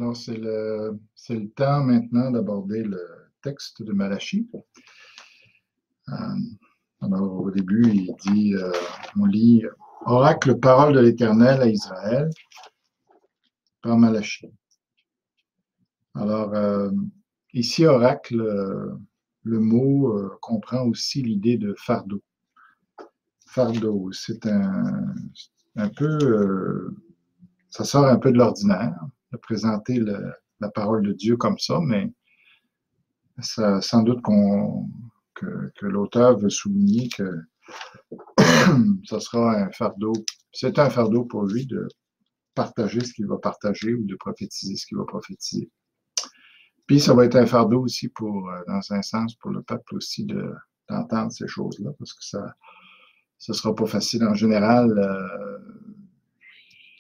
Alors, c'est le temps maintenant d'aborder le texte de Malachie. Alors, au début, il dit, on lit « Oracle, parole de l'Éternel à Israël » par Malachie. Alors, ici, oracle, le mot comprend aussi l'idée de fardeau. Fardeau, c'est un peu, ça sort un peu de l'ordinaire de présenter la parole de Dieu comme ça, mais ça, sans doute que l'auteur veut souligner que ça sera un fardeau. C'est un fardeau pour lui de partager ce qu'il va partager ou de prophétiser ce qu'il va prophétiser. Puis ça va être un fardeau aussi dans un sens, pour le peuple aussi d'entendre ces choses-là, parce que ça sera pas facile. En général,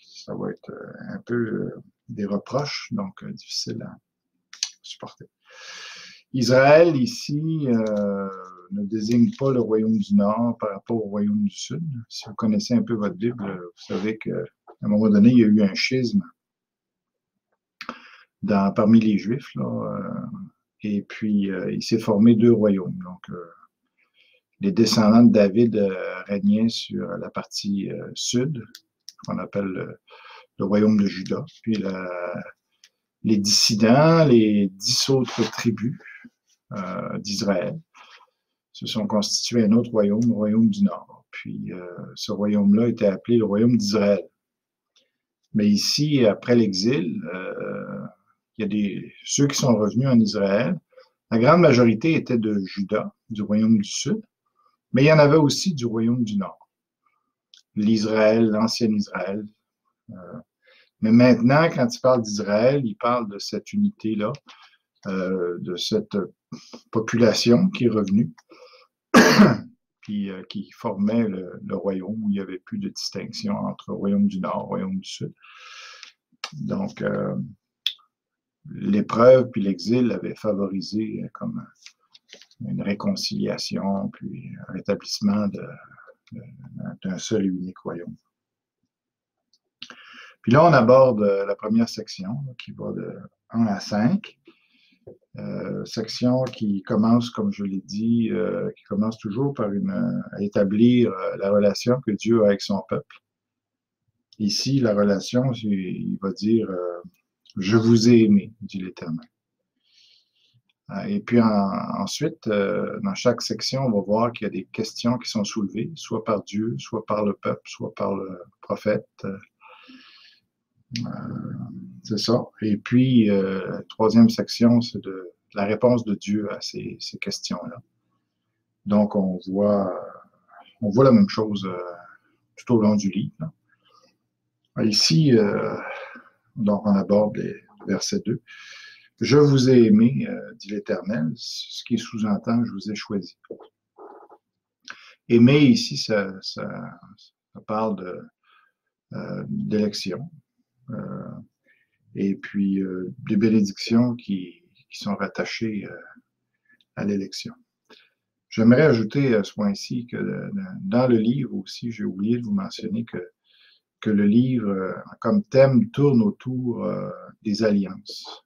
ça va être un peu des reproches, donc difficile à supporter. Israël, ici, ne désigne pas le royaume du Nord par rapport au royaume du Sud. Si vous connaissez un peu votre Bible, vous savez qu'à un moment donné, il y a eu un schisme parmi les Juifs, là, et puis il s'est formé deux royaumes. Donc, les descendants de David régnaient sur la partie sud, qu'on appelle le royaume de Juda. Puis les dissidents, les 10 autres tribus d'Israël, se sont constitués un autre royaume, le royaume du Nord. Puis ce royaume-là était appelé le royaume d'Israël. Mais ici, après l'exil, il y a ceux qui sont revenus en Israël. La grande majorité était de Juda, du royaume du Sud, mais il y en avait aussi du royaume du Nord. L'Israël, l'ancien Israël. Mais maintenant, quand il parle d'Israël, il parle de cette unité-là, de cette population qui est revenue, puis qui formait le royaume où il n'y avait plus de distinction entre le royaume du Nord et le royaume du Sud. Donc, l'épreuve puis l'exil avaient favorisé comme une réconciliation, puis un rétablissement d'un seul et unique royaume. Puis là, on aborde la première section qui va de 1 à 5. Section qui commence, comme je l'ai dit, qui commence toujours par à établir la relation que Dieu a avec son peuple. Ici, la relation, il va dire « Je vous ai aimé », dit l'Éternel. Et puis ensuite, dans chaque section, on va voir qu'il y a des questions qui sont soulevées, soit par Dieu, soit par le peuple, soit par le prophète. C'est ça. Et puis, la troisième section, c'est la réponse de Dieu à ces questions-là. Donc, on voit la même chose tout au long du livre. Ici, donc, on aborde les versets 2. « Je vous ai aimé, dit l'Éternel », ce qui sous-entend « je vous ai choisi ». Aimer, ici, ça parle d'élection. Et puis des bénédictions qui sont rattachées à l'élection. J'aimerais ajouter à ce point-ci que dans le livre aussi, j'ai oublié de vous mentionner que le livre, comme thème, tourne autour des alliances.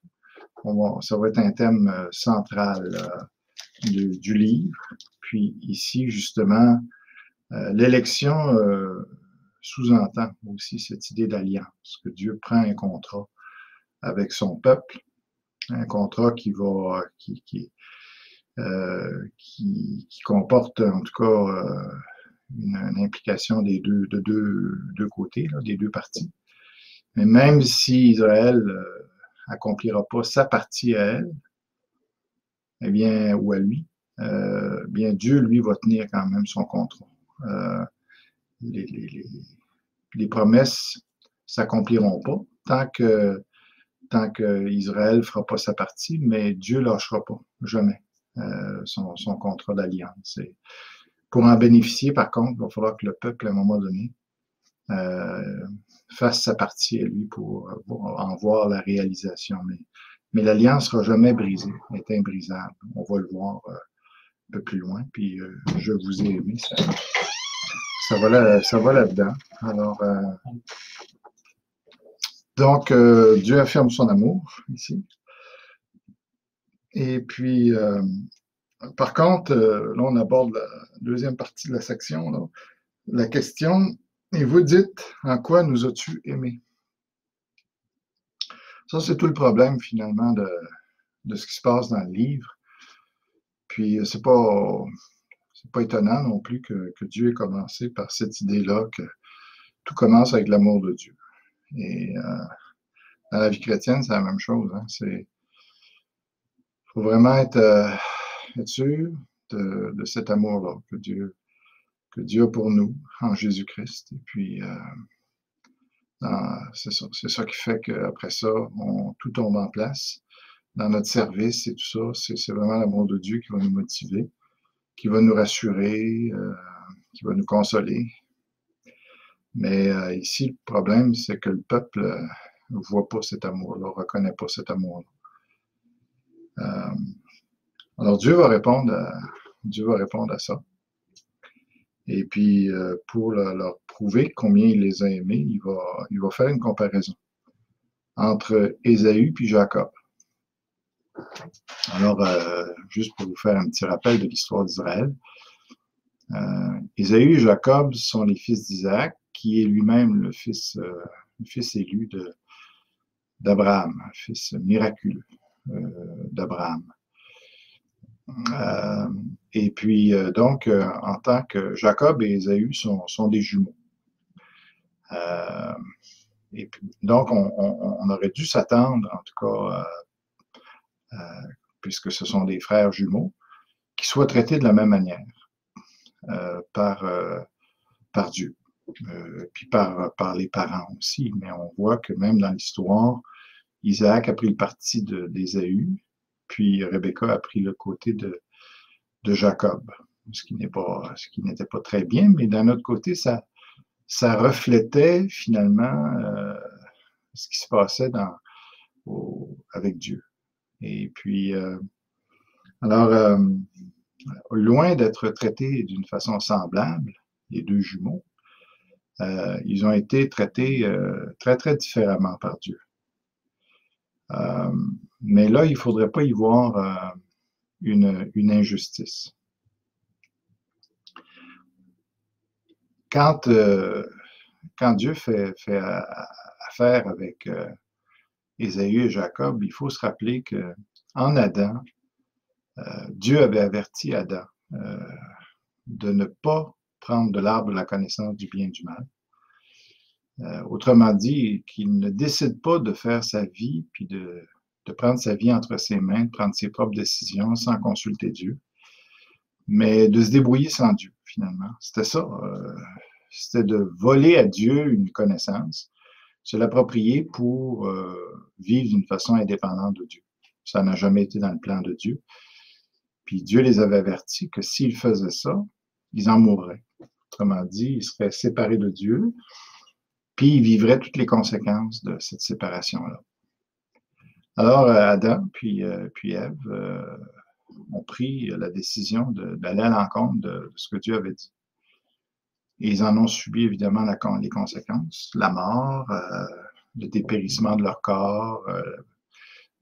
Ça va être un thème central du livre. Puis ici, justement, l'élection sous-entend aussi cette idée d'alliance, que Dieu prend un contrat avec son peuple, un contrat qui comporte en tout cas une implication de deux côtés, là, des deux parties. Mais même si Israël accomplira pas sa partie à elle, eh bien, ou à lui, bien Dieu, lui, va tenir quand même son contrat. Les promesses s'accompliront pas tant que Israël ne fera pas sa partie, mais Dieu ne lâchera pas, jamais, son contrat d'alliance. Pour en bénéficier, par contre, il va falloir que le peuple, à un moment donné, fasse sa partie à lui pour en voir la réalisation. Mais l'alliance ne sera jamais brisée, elle est imbrisable. On va le voir un peu plus loin. Puis, je vous ai aimé, ça va là-dedans. Alors, Donc, Dieu affirme son amour ici. Et puis, par contre, là, on aborde la deuxième partie de la section, là. La question, et vous dites, en quoi nous as-tu aimés? Ça, c'est tout le problème, finalement, de ce qui se passe dans le livre. Puis, c'est pas étonnant non plus que Dieu ait commencé par cette idée-là, que tout commence avec l'amour de Dieu. Et dans la vie chrétienne, c'est la même chose. Hein? Faut vraiment être sûr de cet amour-là que Dieu a pour nous en Jésus-Christ. Et puis, c'est ça qui fait qu'après ça, tout tombe en place dans notre service et tout ça. C'est vraiment l'amour de Dieu qui va nous motiver, qui va nous rassurer, qui va nous consoler. Mais ici, le problème, c'est que le peuple ne voit pas cet amour-là, ne reconnaît pas cet amour-là. Alors Dieu va répondre à ça. Et puis, pour leur prouver combien il les a aimés, il va faire une comparaison entre Ésaü et Jacob. Alors, juste pour vous faire un petit rappel de l'histoire d'Israël, Ésaü et Jacob sont les fils d'Isaac, qui est lui-même le fils élu d'Abraham, un fils miraculeux d'Abraham. Et puis, donc, en tant que Jacob et Ésaü sont des jumeaux. Et puis, donc, on aurait dû s'attendre, en tout cas, puisque ce sont des frères jumeaux, qu'ils soient traités de la même manière par Dieu, puis par les parents aussi. Mais on voit que même dans l'histoire, Isaac a pris le parti d'Ésaü, puis Rebecca a pris le côté de Jacob, ce qui n'était pas très bien, mais d'un autre côté, ça reflétait finalement ce qui se passait avec Dieu. Et puis, alors, loin d'être traités d'une façon semblable, les deux jumeaux, ils ont été traités très, très différemment par Dieu. Mais là, il ne faudrait pas y voir une injustice. Quand Dieu fait affaire avec Ésaü et Jacob, il faut se rappeler qu'en Adam, Dieu avait averti Adam de ne pas prendre de l'arbre de la connaissance du bien et du mal. Autrement dit, qu'il ne décide pas de faire sa vie, puis de prendre sa vie entre ses mains, de prendre ses propres décisions sans consulter Dieu, mais de se débrouiller sans Dieu, finalement. C'était ça. C'était de voler à Dieu une connaissance, se l'approprier pour vivre d'une façon indépendante de Dieu. Ça n'a jamais été dans le plan de Dieu. Puis Dieu les avait avertis que s'ils faisaient ça, ils en mourraient. Autrement dit, ils seraient séparés de Dieu, puis ils vivraient toutes les conséquences de cette séparation-là. Alors, Adam puis Ève ont pris la décision d'aller à l'encontre de ce que Dieu avait dit. Et ils en ont subi évidemment les conséquences, la mort, le dépérissement de leur corps,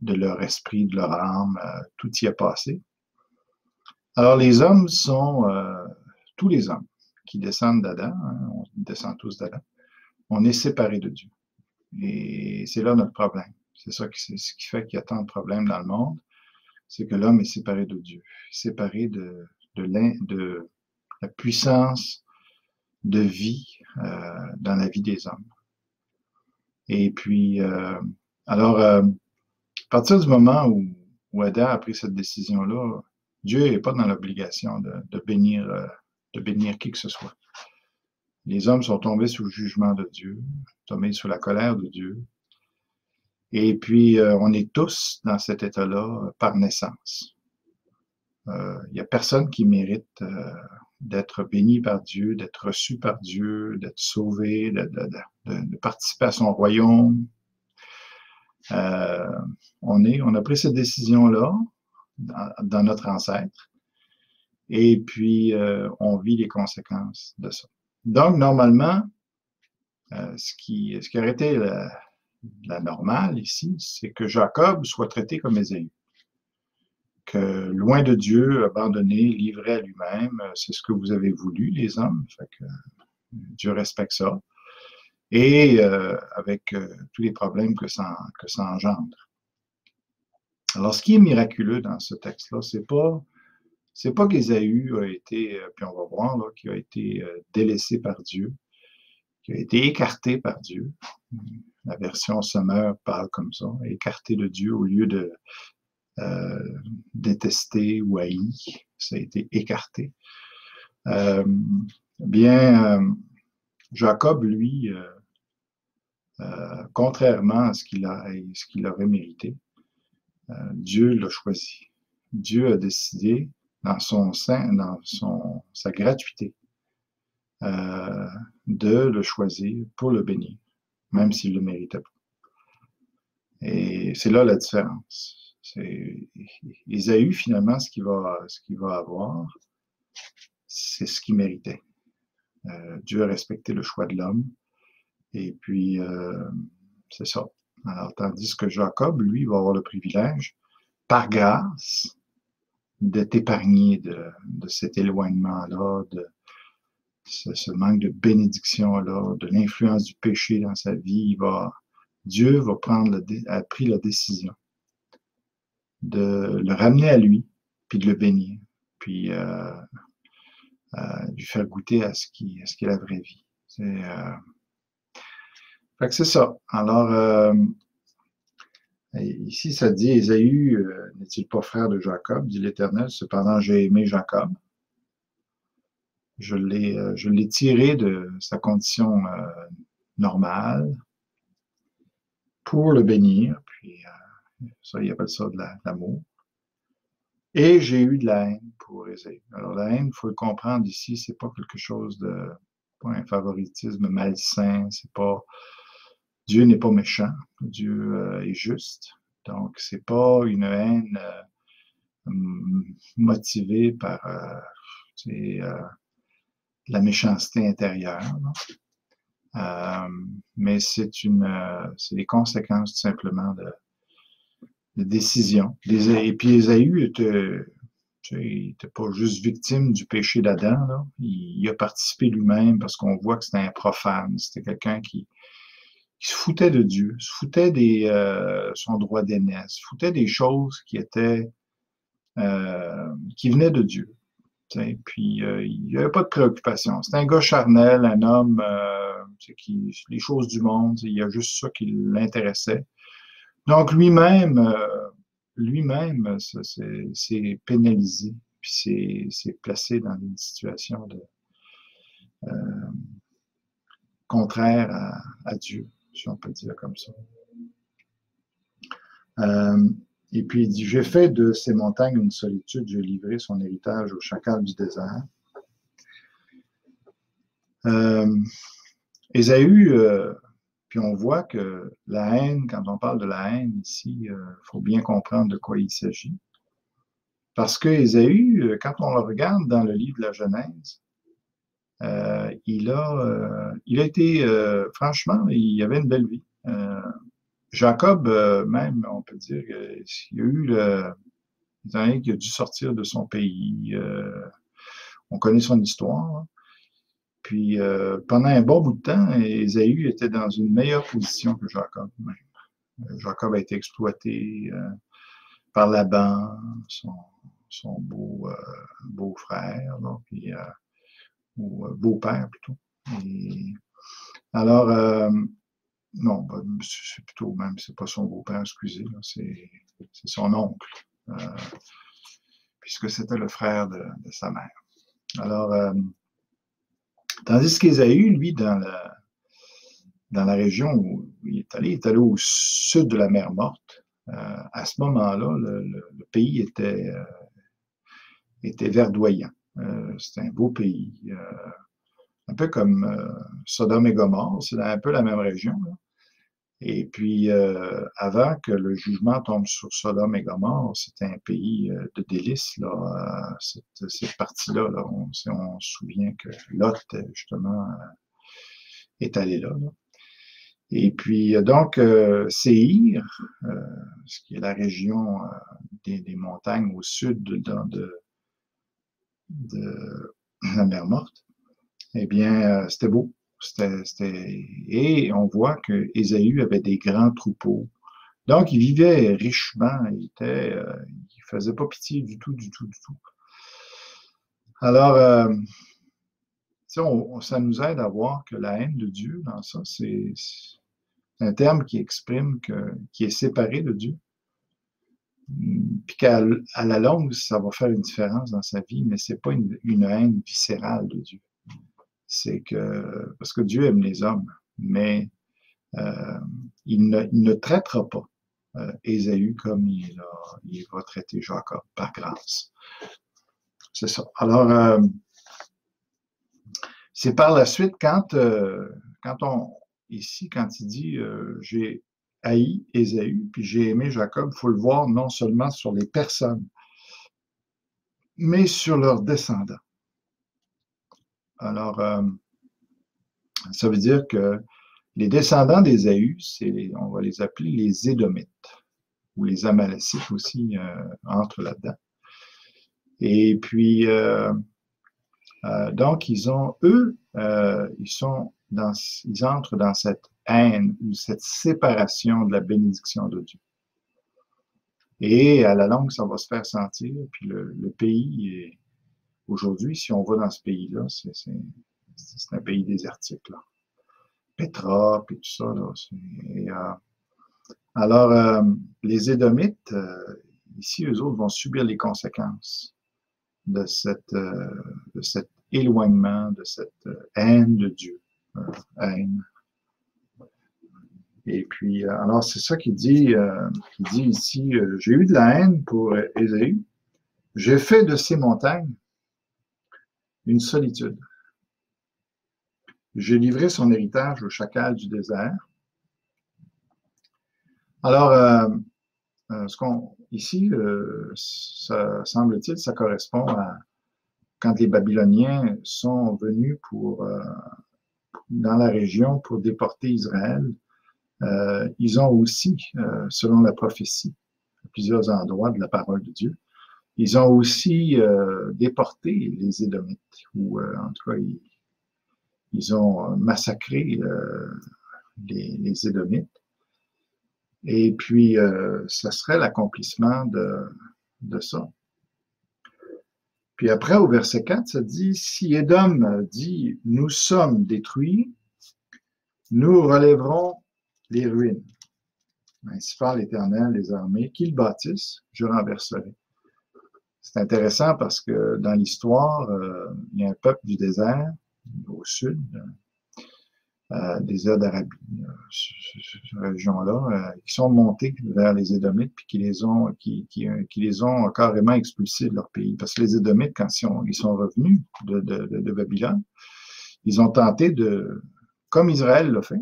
de leur esprit, de leur âme, tout y a passé. Alors les hommes tous les hommes qui descendent d'Adam, hein, on descend tous d'Adam, on est séparés de Dieu. Et c'est là notre problème. C'est ce qui fait qu'il y a tant de problèmes dans le monde, c'est que l'homme est séparé de Dieu, séparé de la puissance de vie dans la vie des hommes. Et puis, alors, à partir du moment où Adam a pris cette décision-là, Dieu n'est pas dans l'obligation de bénir qui que ce soit. Les hommes sont tombés sous le jugement de Dieu, tombés sous la colère de Dieu. Et puis, on est tous dans cet état-là par naissance. Il n'y a personne qui mérite d'être béni par Dieu, d'être reçu par Dieu, d'être sauvé, de participer à son royaume. On a pris cette décision-là dans notre ancêtre et puis on vit les conséquences de ça. Donc, normalement, ce qui aurait été la normale ici, c'est que Jacob soit traité comme Ésaü. Que loin de Dieu, abandonné, livré à lui-même, c'est ce que vous avez voulu, les hommes. Fait que Dieu respecte ça. Et avec tous les problèmes que ça engendre. Alors, ce qui est miraculeux dans ce texte-là, c'est pas qu'Ésaü a été, puis on va voir, là, qu'il a été délaissé par Dieu, qui a été écarté par Dieu. La version Sommer parle comme ça, écarté de Dieu au lieu de détesté ou haï, ça a été écarté. Jacob, lui, contrairement à ce qu'il aurait mérité, Dieu l'a choisi. Dieu a décidé, dans sa gratuité, de le choisir pour le bénir, même s'il ne le méritait pas. Et c'est là la différence. Ésaü, finalement, ce qu'il va avoir, c'est ce qu'il méritait. Dieu a respecté le choix de l'homme. Et puis, c'est ça. Alors, tandis que Jacob, lui, va avoir le privilège, par grâce, d'être épargné de cet éloignement-là, de ce manque de bénédiction-là, de l'influence du péché dans sa vie. Dieu a pris la décision de le ramener à lui, puis de le bénir, puis lui faire goûter à ce qui est la vraie vie. Fait que c'est ça. Alors, ici, ça dit, Ésaü n'est-il pas frère de Jacob, dit l'Éternel, cependant j'ai aimé Jacob. Je l'ai tiré de sa condition normale pour le bénir, puis ça, il appelle ça de l'amour. Et j'ai eu de la haine pour Ésaü. Alors, la haine, il faut le comprendre ici, c'est pas quelque chose pas un favoritisme malsain, Dieu n'est pas méchant, Dieu est juste. Donc, c'est pas une haine motivée par la méchanceté intérieure. Mais c'est les conséquences tout simplement de décisions. Et puis Ésaü n'était pas juste victime du péché d'Adam. Il a participé lui-même parce qu'on voit que c'était un profane. C'était quelqu'un qui se foutait de Dieu, se foutait son droit d'aînesse, se foutait des choses qui venaient de Dieu. Puis il n'y avait pas de préoccupation. C'était un gars charnel, un homme les choses du monde, il y a juste ça qui l'intéressait. Donc lui-même s'est pénalisé, puis s'est placé dans une situation contraire à Dieu, si on peut dire comme ça. Et puis il dit, j'ai fait de ces montagnes une solitude, j'ai livré son héritage au chacal du désert. Ésaü, puis on voit que la haine, quand on parle de la haine ici, il faut bien comprendre de quoi il s'agit. Parce que Ésaü, quand on le regarde dans le livre de la Genèse, il a été, franchement, il avait une belle vie. Jacob, même, on peut dire, il a eu étant donné qu'il a dû sortir de son pays. On connaît son histoire. Puis, pendant un bon bout de temps, Ésaü était dans une meilleure position que Jacob même. Jacob a été exploité par Laban, son beau frère, là, puis, ou beau-père plutôt. Alors, non, c'est plutôt même, c'est pas son beau-père, excusez, c'est son oncle, puisque c'était le frère de sa mère. Alors, tandis qu'Ésaü, lui, dans la région où il est allé au sud de la mer Morte. À ce moment-là, le pays était verdoyant. C'était un beau pays. Un peu comme Sodome et Gomorrhe, c'est un peu la même région. Là. Et puis, avant que le jugement tombe sur Sodome et Gomorrhe, c'était un pays de délices, là, cette partie-là. Là, on se souvient que Lot, justement, est allé là. Et puis, donc, Séhir, ce qui est la région des montagnes au sud de la mer Morte, eh bien, c'était beau. Et on voit que Ésaü avait des grands troupeaux. Donc, il vivait richement. Il faisait pas pitié du tout, du tout, du tout. Alors, ça nous aide à voir que la haine de Dieu, dans ça, c'est un terme qui exprime qui est séparé de Dieu. Puis qu'à la longue, ça va faire une différence dans sa vie, mais c'est pas une haine viscérale de Dieu. C'est que, parce que Dieu aime les hommes, mais il ne traitera pas Ésaü comme il va traiter Jacob par grâce. C'est ça. Alors, c'est par la suite quand il dit j'ai haï Ésaü, puis j'ai aimé Jacob, il faut le voir non seulement sur les personnes, mais sur leurs descendants. Alors, ça veut dire que les descendants d'Ésaü, on va les appeler les Édomites, ou les Amalécites aussi entrent là-dedans. Et puis, donc, ils entrent dans cette haine ou cette séparation de la bénédiction de Dieu. Et à la longue, ça va se faire sentir. Puis le pays, aujourd'hui, si on va dans ce pays-là, c'est un pays désertique, là. Pétra, puis tout ça, là. Alors, les Édomites, ici, eux autres vont subir les conséquences de cet éloignement, de cette haine de Dieu. Haine. Et puis, alors, c'est ça qu'il dit ici, j'ai eu de la haine pour Ésaü, j'ai fait de ces montagnes une solitude. J'ai livré son héritage au chacal du désert. Alors, ici, ça semble-t-il, ça correspond à quand les Babyloniens sont venus dans la région pour déporter Israël. Ils ont aussi, selon la prophétie, à plusieurs endroits de la parole de Dieu, ils ont aussi déporté les Édomites, ou en tout cas, ils ont massacré les Édomites. Et puis, ça serait l'accomplissement de ça. Puis après, au verset 4, ça dit, si Édom dit, nous sommes détruits, nous relèverons les ruines. Ainsi parle l'Éternel des armées, qu'ils bâtissent, je renverserai. C'est intéressant parce que dans l'histoire, il y a un peuple du désert, au sud, désert d'Arabie, cette région-là, qui sont montés vers les Édomites, puis qui les ont carrément expulsés de leur pays. Parce que les Édomites, quand ils sont revenus de Babylone, ils ont tenté comme Israël l'a fait,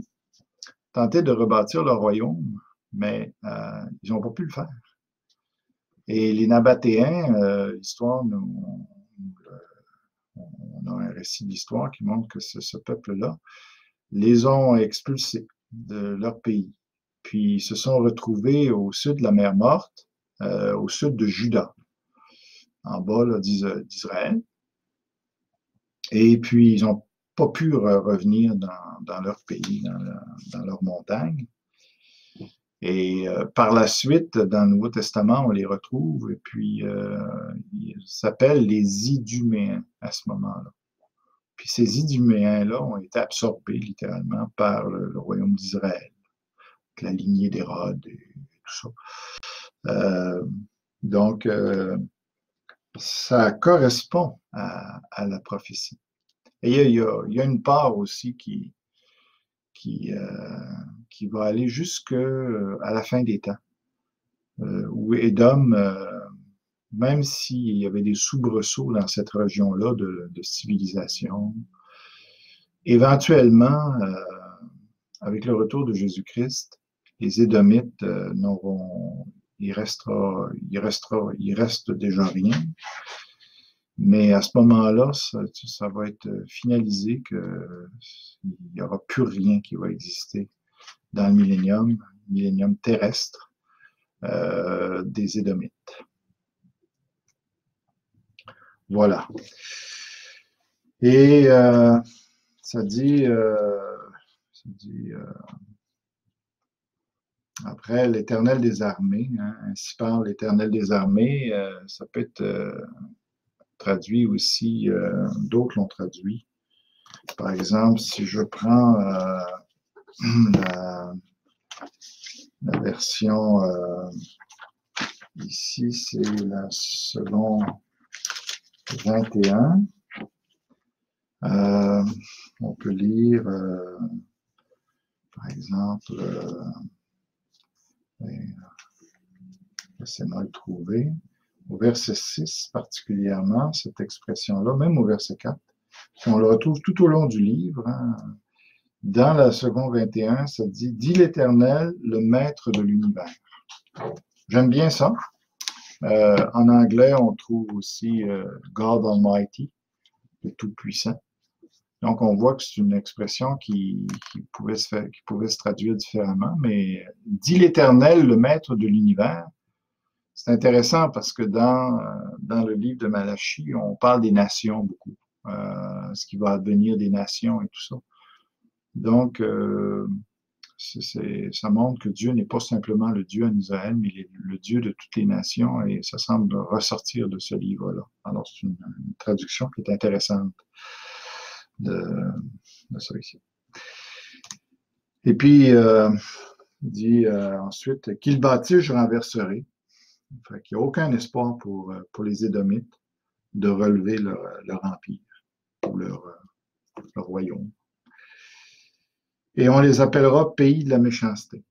tenter de rebâtir leur royaume, mais ils n'ont pas pu le faire. Et les Nabatéens, l'histoire, on a un récit d'histoire qui montre que ce peuple-là les ont expulsés de leur pays. Puis ils se sont retrouvés au sud de la mer Morte, au sud de Juda, en bas d'Israël. Et puis ils n'ont pas pu revenir dans leur pays, dans leur montagne. Et par la suite, dans le Nouveau Testament, on les retrouve, et puis ils s'appellent les Iduméens à ce moment-là. Puis ces Iduméens-là ont été absorbés littéralement par le royaume d'Israël, la lignée d'Hérode et tout ça. Donc, ça correspond à la prophétie. Et il y a une part aussi qui va aller jusqu'à la fin des temps, où Édom, même s'il y avait des soubresauts dans cette région-là de civilisation, éventuellement, avec le retour de Jésus-Christ, les Édomites il reste déjà rien. Mais à ce moment-là, ça va être finalisé qu'il n'y aura plus rien qui va exister dans le millénium terrestre des Édomites. Voilà. Et ça dit après l'Éternel des armées, hein, ainsi parle l'Éternel des armées, ça peut être traduit aussi, d'autres l'ont traduit. Par exemple, si je prends la version ici, c'est la selon 21. On peut lire, par exemple, laissez-moi le trouver. Au verset 6 particulièrement, cette expression-là, même au verset 4, puis on le retrouve tout au long du livre. Hein. Dans la seconde 21, ça dit « Dit l'Éternel, le maître de l'univers ». J'aime bien ça. En anglais, on trouve aussi God Almighty, le Tout-Puissant. Donc, on voit que c'est une expression qui pouvait se traduire différemment, mais « Dit l'Éternel, le maître de l'univers ». C'est intéressant parce que dans le livre de Malachie, on parle des nations beaucoup, ce qui va advenir des nations et tout ça. Donc, ça montre que Dieu n'est pas simplement le Dieu en Israël, mais le Dieu de toutes les nations, et ça semble ressortir de ce livre-là. Alors, c'est une traduction qui est intéressante de ça ici. Et puis, il dit ensuite, « Qu'il bâtisse, je renverserai ». Fait qu'il n'y a aucun espoir pour les Édomites de relever leur empire ou leur royaume. Et on les appellera pays de la méchanceté,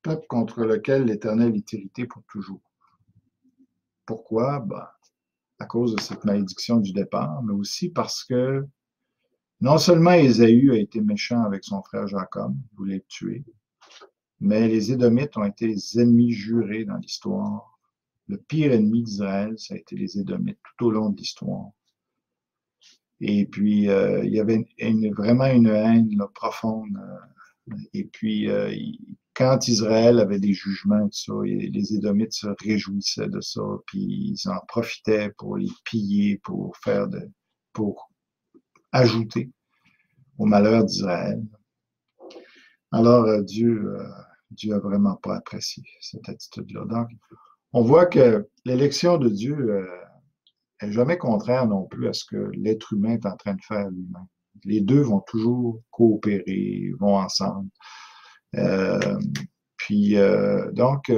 peuple contre lequel l'Éternel est irrité pour toujours. Pourquoi? Ben, à cause de cette malédiction du départ, mais aussi parce que non seulement Ésaü a été méchant avec son frère Jacob, il voulait le tuer, mais les Édomites ont été les ennemis jurés dans l'histoire. Le pire ennemi d'Israël, ça a été les Édomites tout au long de l'histoire. Et puis, il y avait vraiment une haine là, profonde. Et puis, quand Israël avait des jugements et tout ça, les Édomites se réjouissaient de ça, puis ils en profitaient pour les piller, pour ajouter au malheur d'Israël. Alors, Dieu a vraiment pas apprécié cette attitude-là. Donc, on voit que l'élection de Dieu n'est jamais contraire non plus à ce que l'être humain est en train de faire lui-même. Les deux vont toujours coopérer, vont ensemble. Donc,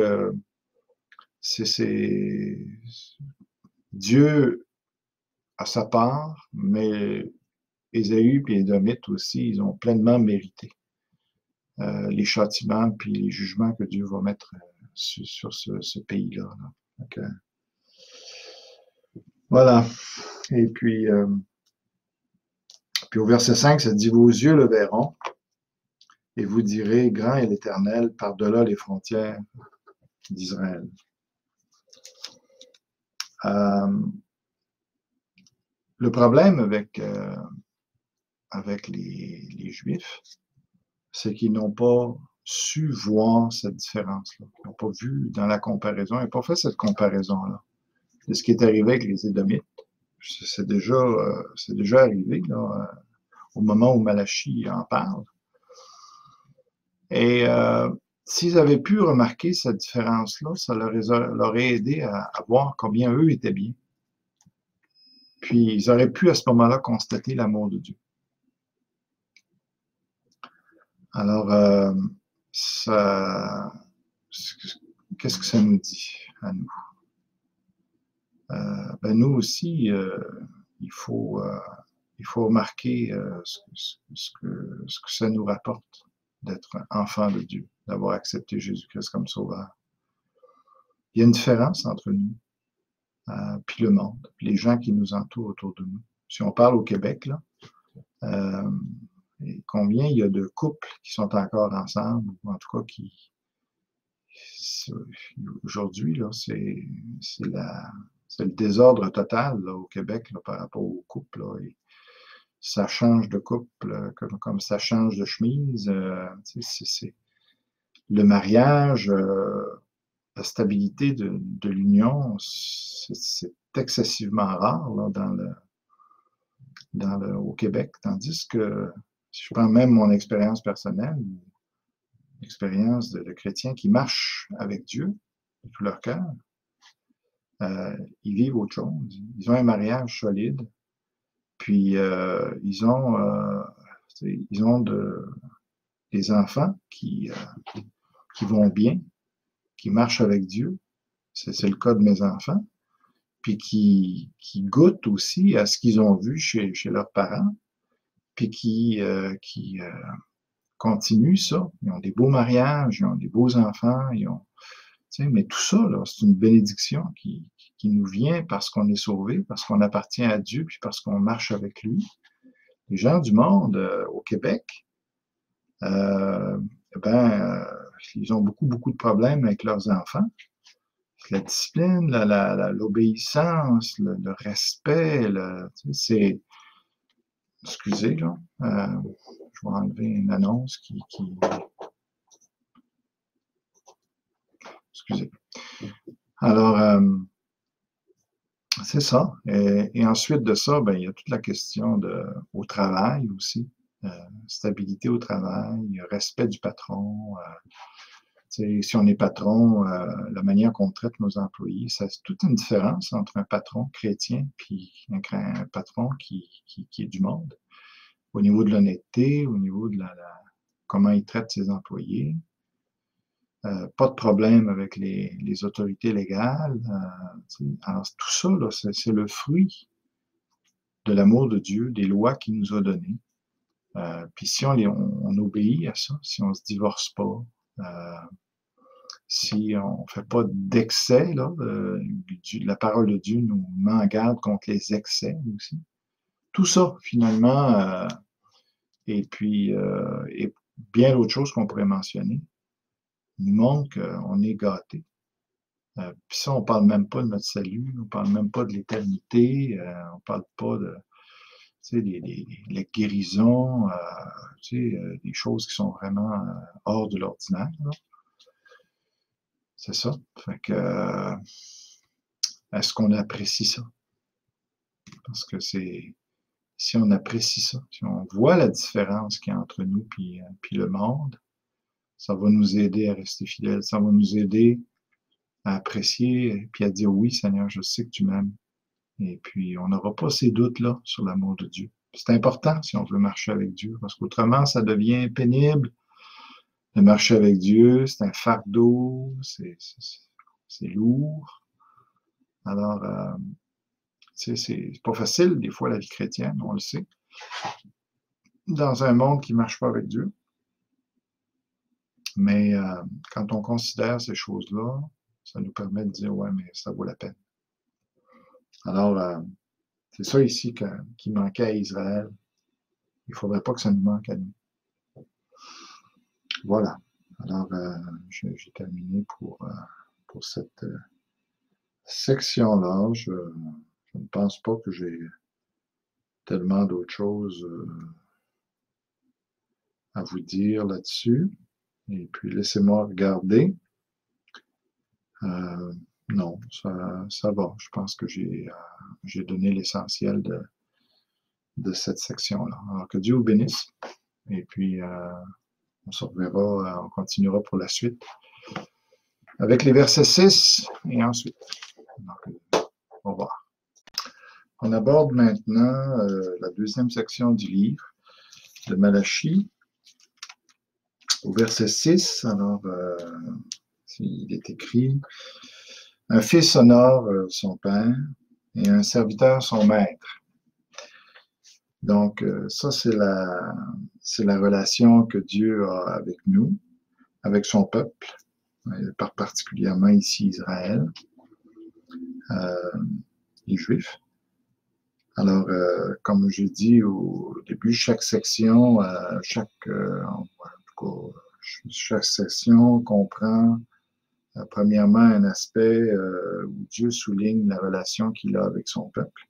Dieu a sa part, mais Ésaü et Édomite aussi, ils ont pleinement mérité les châtiments puis les jugements que Dieu va mettre sur ce pays-là. Là. Donc, voilà. Et puis au verset 5, ça dit « Vos yeux le verront, et vous direz, grand est l'Éternel par-delà les frontières d'Israël. » Le problème avec les Juifs, c'est qu'ils n'ont pas su voir cette différence-là. Ils n'ont pas vu dans la comparaison, ils n'ont pas fait cette comparaison-là. C'est ce qui est arrivé avec les Édomites. C'est déjà arrivé là, au moment où Malachie en parle. Et s'ils avaient pu remarquer cette différence-là, ça leur aurait aidé à voir combien eux étaient bien. Puis ils auraient pu à ce moment-là constater l'amour de Dieu. Alors, qu'est-ce que ça nous dit à nous? Nous aussi, il faut remarquer ce que ça nous rapporte d'être enfant de Dieu, d'avoir accepté Jésus-Christ comme sauveur. Il y a une différence entre nous puis le monde, puis les gens qui nous entourent autour de nous. Si on parle au Québec, là, combien il y a de couples qui sont encore ensemble, ou en tout cas qui... Aujourd'hui, là, c'est le désordre total là, au Québec là, par rapport aux couples. Là, ça change de couple, comme ça change de chemise. Le mariage, la stabilité de l'union, c'est excessivement rare là, au Québec, tandis que si je prends même mon expérience personnelle, l'expérience de chrétiens qui marchent avec Dieu de tout leur cœur, ils vivent autre chose. Ils ont un mariage solide, puis ils ont des enfants qui vont bien, qui marchent avec Dieu. C'est le cas de mes enfants. Puis qui goûtent aussi à ce qu'ils ont vu chez leurs parents, puis qui continuent ça. Ils ont des beaux mariages, ils ont des beaux enfants, mais tout ça, là, c'est une bénédiction qui nous vient parce qu'on est sauvé, parce qu'on appartient à Dieu, puis parce qu'on marche avec lui. Les gens du monde au Québec, ils ont beaucoup de problèmes avec leurs enfants. La discipline, l'obéissance, le respect, c'est... Excusez, là. Je vais enlever une annonce qui... Excusez. Alors, c'est ça. Et ensuite de ça, il y a toute la question au travail aussi. Stabilité au travail, respect du patron. Si on est patron, la manière qu'on traite nos employés, c'est toute une différence entre un patron chrétien et un patron qui est du monde. Au niveau de l'honnêteté, au niveau de comment il traite ses employés. Pas de problème avec les autorités légales. Alors, tout ça, là, c'est le fruit de l'amour de Dieu, des lois qu'il nous a données. Puis si on obéit à ça, si on se divorce pas, si on ne fait pas d'excès, là, la parole de Dieu nous met en garde contre les excès aussi. Tout ça, finalement, et puis et bien d'autres choses qu'on pourrait mentionner, nous montre qu'on est gâté. Puis ça, on ne parle même pas de notre salut, on ne parle même pas de l'éternité, on ne parle pas de les guérisons, des choses qui sont vraiment hors de l'ordinaire. C'est ça. Fait que, est-ce qu'on apprécie ça? Parce que si on apprécie ça, si on voit la différence qu'il y a entre nous puis le monde, ça va nous aider à rester fidèles, ça va nous aider à apprécier puis à dire oui, Seigneur, je sais que tu m'aimes. Et puis, on n'aura pas ces doutes-là sur l'amour de Dieu. C'est important si on veut marcher avec Dieu, parce qu'autrement, ça devient pénible de marcher avec Dieu, c'est un fardeau, c'est lourd. Alors, c'est pas facile, des fois, la vie chrétienne, on le sait. Dans un monde qui ne marche pas avec Dieu. Mais quand on considère ces choses-là, ça nous permet de dire, ouais, mais ça vaut la peine. Alors, c'est ça ici qui manquait à Israël. Il ne faudrait pas que ça nous manque à nous. Voilà. Alors, j'ai terminé pour cette section-là. Je ne pense pas que j'ai tellement d'autres choses à vous dire là-dessus. Et puis, laissez-moi regarder. Non, ça va. Je pense que j'ai donné l'essentiel de cette section-là. Alors, que Dieu vous bénisse. Et puis, on se reverra, on continuera pour la suite avec les versets 6 et ensuite. Donc, au revoir. On aborde maintenant la deuxième section du livre de Malachie, au verset 6. Alors, il est écrit « Un fils honore son père et un serviteur son maître. » Donc, ça, c'est la relation que Dieu a avec nous, avec son peuple, particulièrement ici Israël, les Juifs. Alors, comme j'ai dit au début, chaque section, chaque section comprend premièrement un aspect où Dieu souligne la relation qu'il a avec son peuple.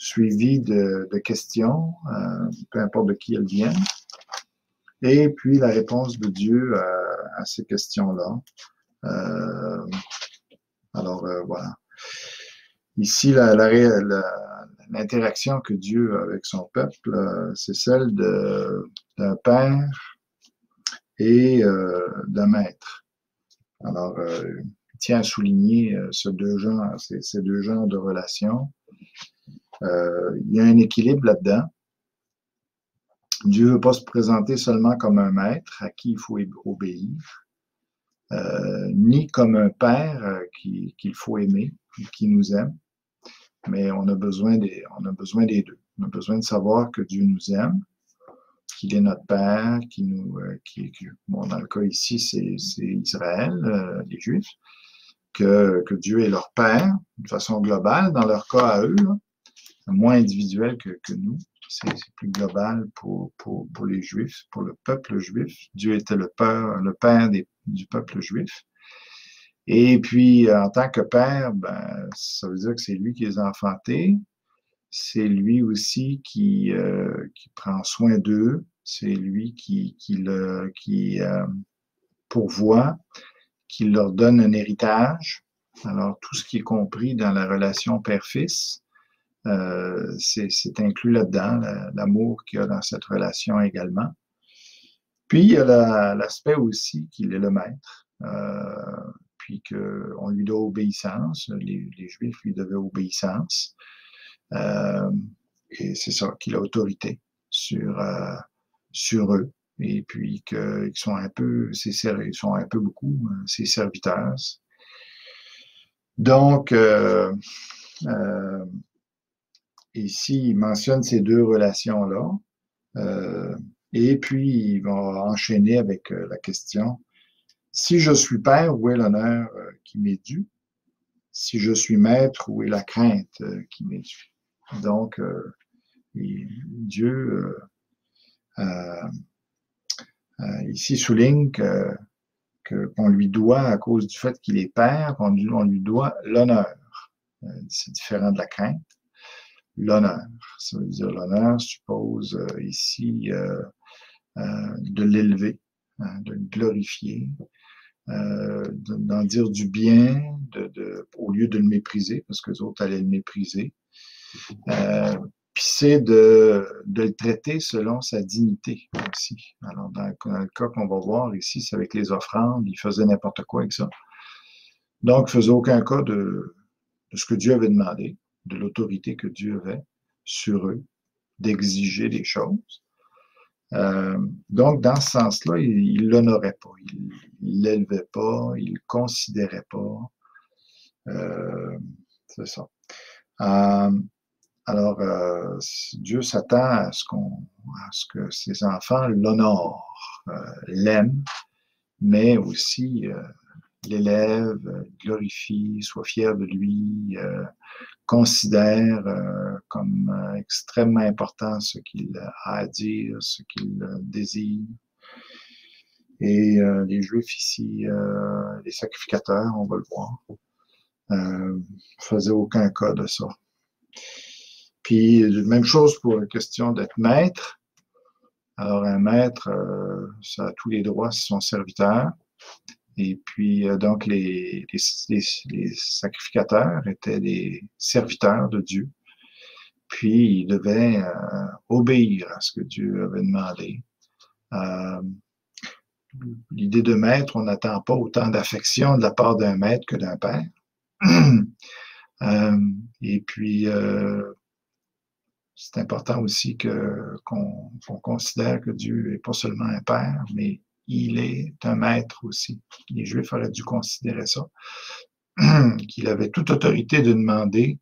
suivi de questions, peu importe de qui elles viennent, et puis la réponse de Dieu à ces questions-là. Voilà. Ici, l'interaction que Dieu a avec son peuple, c'est celle d'un père et d'un maître. Alors, il tient à souligner ces deux genres de relations. Il y a un équilibre là-dedans. Dieu ne veut pas se présenter seulement comme un maître à qui il faut obéir, ni comme un père qu'il faut aimer, qui nous aime, mais on a besoin des deux. On a besoin de savoir que Dieu nous aime, qu'il est notre Père, bon, dans le cas ici, c'est Israël, les Juifs, que Dieu est leur Père, de façon globale, dans leur cas à eux, là, moins individuel que nous. C'est plus global pour les Juifs, pour le peuple juif. Dieu était le Père du peuple juif. Et puis, en tant que Père, ben, ça veut dire que c'est lui qui les a enfantés. C'est lui aussi qui prend soin d'eux. C'est lui qui pourvoit, qui leur donne un héritage. Alors, tout ce qui est compris dans la relation père-fils, c'est inclus là-dedans, l'amour qu'il y a dans cette relation également. Puis, il y a l'aspect aussi qu'il est le maître, puis qu'on lui doit obéissance. Les Juifs lui devaient obéissance. Et c'est ça, qu'il a autorité sur eux. Et puis qu'ils sont beaucoup ses serviteurs. Donc, ici, il mentionne ces deux relations-là. Et puis, il va enchaîner avec la question, si je suis père, où est l'honneur qui m'est dû? Si je suis maître, où est la crainte qui m'est due? Donc, Dieu ici souligne qu'on lui doit, à cause du fait qu'il est père, on lui doit l'honneur. C'est différent de la crainte. L'honneur, ça veut dire l'honneur suppose ici de l'élever, de le glorifier, d'en dire du bien, au lieu de le mépriser, parce que les autres allaient le mépriser. Puis c'est de le traiter selon sa dignité aussi. Alors, dans le cas qu'on va voir ici, c'est avec les offrandes, il faisait n'importe quoi avec ça. Donc, il ne faisait aucun cas de ce que Dieu avait demandé, de l'autorité que Dieu avait sur eux, d'exiger des choses. Donc, dans ce sens-là, il ne l'honorait pas, il ne l'élevait pas, il ne le considérait pas. C'est ça. Alors, Dieu s'attend à ce que ses enfants l'honorent, l'aiment, mais aussi l'élèvent, glorifient, soient fiers de lui, considèrent comme extrêmement important ce qu'il a à dire, ce qu'il désire. Et les Juifs ici, les sacrificateurs, on va le voir, ne faisaient aucun cas de ça. Puis, même chose pour la question d'être maître. Alors, un maître, ça a tous les droits sur son serviteur. Et puis, donc, les sacrificateurs étaient des serviteurs de Dieu. Puis, ils devaient obéir à ce que Dieu avait demandé. L'idée de maître, on n'attend pas autant d'affection de la part d'un maître que d'un père. Et puis, c'est important aussi qu'on considère que Dieu n'est pas seulement un père, mais il est un maître aussi. Les Juifs auraient dû considérer ça, qu'il avait toute autorité de demander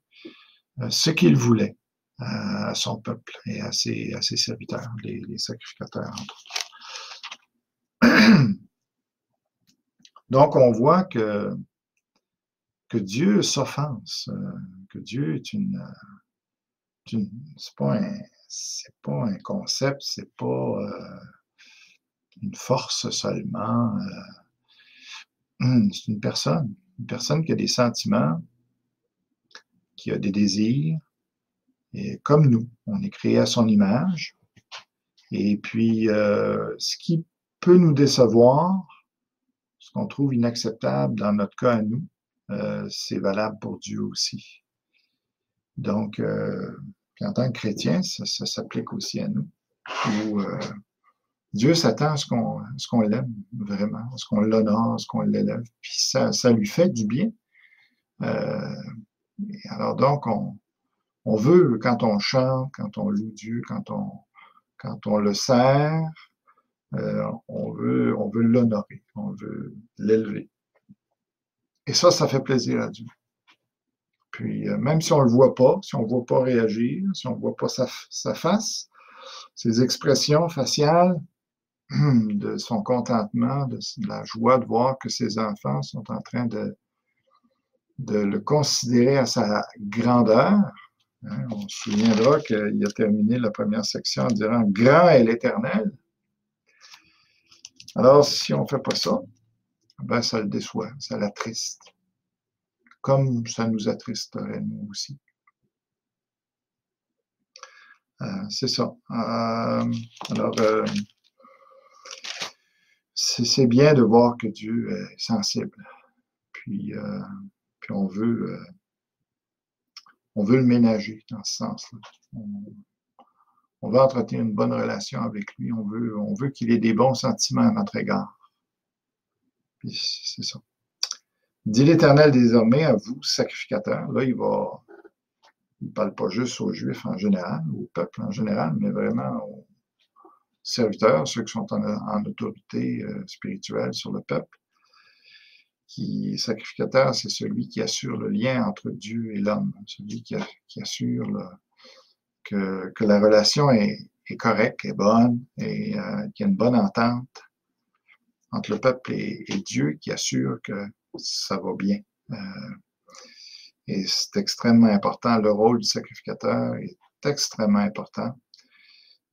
ce qu'il voulait à son peuple et à ses serviteurs, les sacrificateurs, entre autres. Donc, on voit que Dieu s'offense, que Dieu est c'est pas un concept, c'est pas une force seulement. C'est une personne qui a des sentiments, qui a des désirs, Et comme nous, on est créé à son image. Et puis, ce qui peut nous décevoir, ce qu'on trouve inacceptable dans notre cas à nous, c'est valable pour Dieu aussi. Donc, en tant que chrétien, ça s'applique aussi à nous. Où, Dieu s'attend à ce qu'on l'aime vraiment, à ce qu'on l'honore, à ce qu'on l'élève. Puis ça lui fait du bien. Alors donc, on veut, quand on chante, quand on loue Dieu, quand on le sert, on veut l'honorer, on veut l'élever. Et ça fait plaisir à Dieu. Puis, même si on ne le voit pas, si on ne voit pas réagir, si on ne voit pas sa face, ses expressions faciales, de son contentement, de la joie de voir que ses enfants sont en train de le considérer à sa grandeur. Hein, on se souviendra qu'il a terminé la première section en disant « Grand est l'Éternel ». Alors, si on ne fait pas ça, ben, ça le déçoit, ça l'attriste. Comme ça nous attristerait nous aussi. C'est ça. Alors, c'est bien de voir que Dieu est sensible. Puis on veut le ménager dans ce sens-là. On veut entretenir une bonne relation avec lui. On veut qu'il ait des bons sentiments à notre égard. Puis c'est ça. Dit l'Éternel désormais à vous, sacrificateurs. Là, il ne parle pas juste aux Juifs en général, au peuple en général, mais vraiment aux serviteurs, ceux qui sont en autorité spirituelle sur le peuple. Sacrificateur, c'est celui qui assure le lien entre Dieu et l'homme, celui qui assure que la relation est correcte, est bonne, et qu'il y a une bonne entente entre le peuple et Dieu, qui assure que ça va bien. Et c'est extrêmement important. Le rôle du sacrificateur est extrêmement important.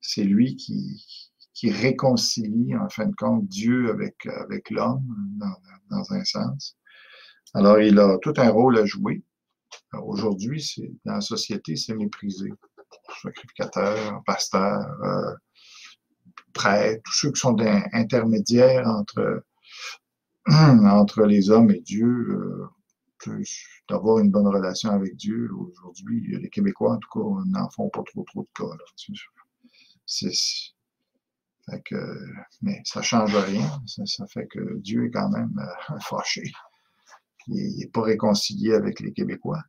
C'est lui qui réconcilie, en fin de compte, Dieu avec l'homme, dans un sens. Alors, il a tout un rôle à jouer. Aujourd'hui, dans la société, c'est méprisé. Sacrificateur, pasteur, prêtre, tous ceux qui sont intermédiaires entre les hommes et Dieu, d'avoir une bonne relation avec Dieu. Aujourd'hui, les Québécois, en tout cas, n'en font pas trop de cas. Là. Fait que, mais ça ne change rien. Ça fait que Dieu est quand même fâché. Il n'est pas réconcilié avec les Québécois.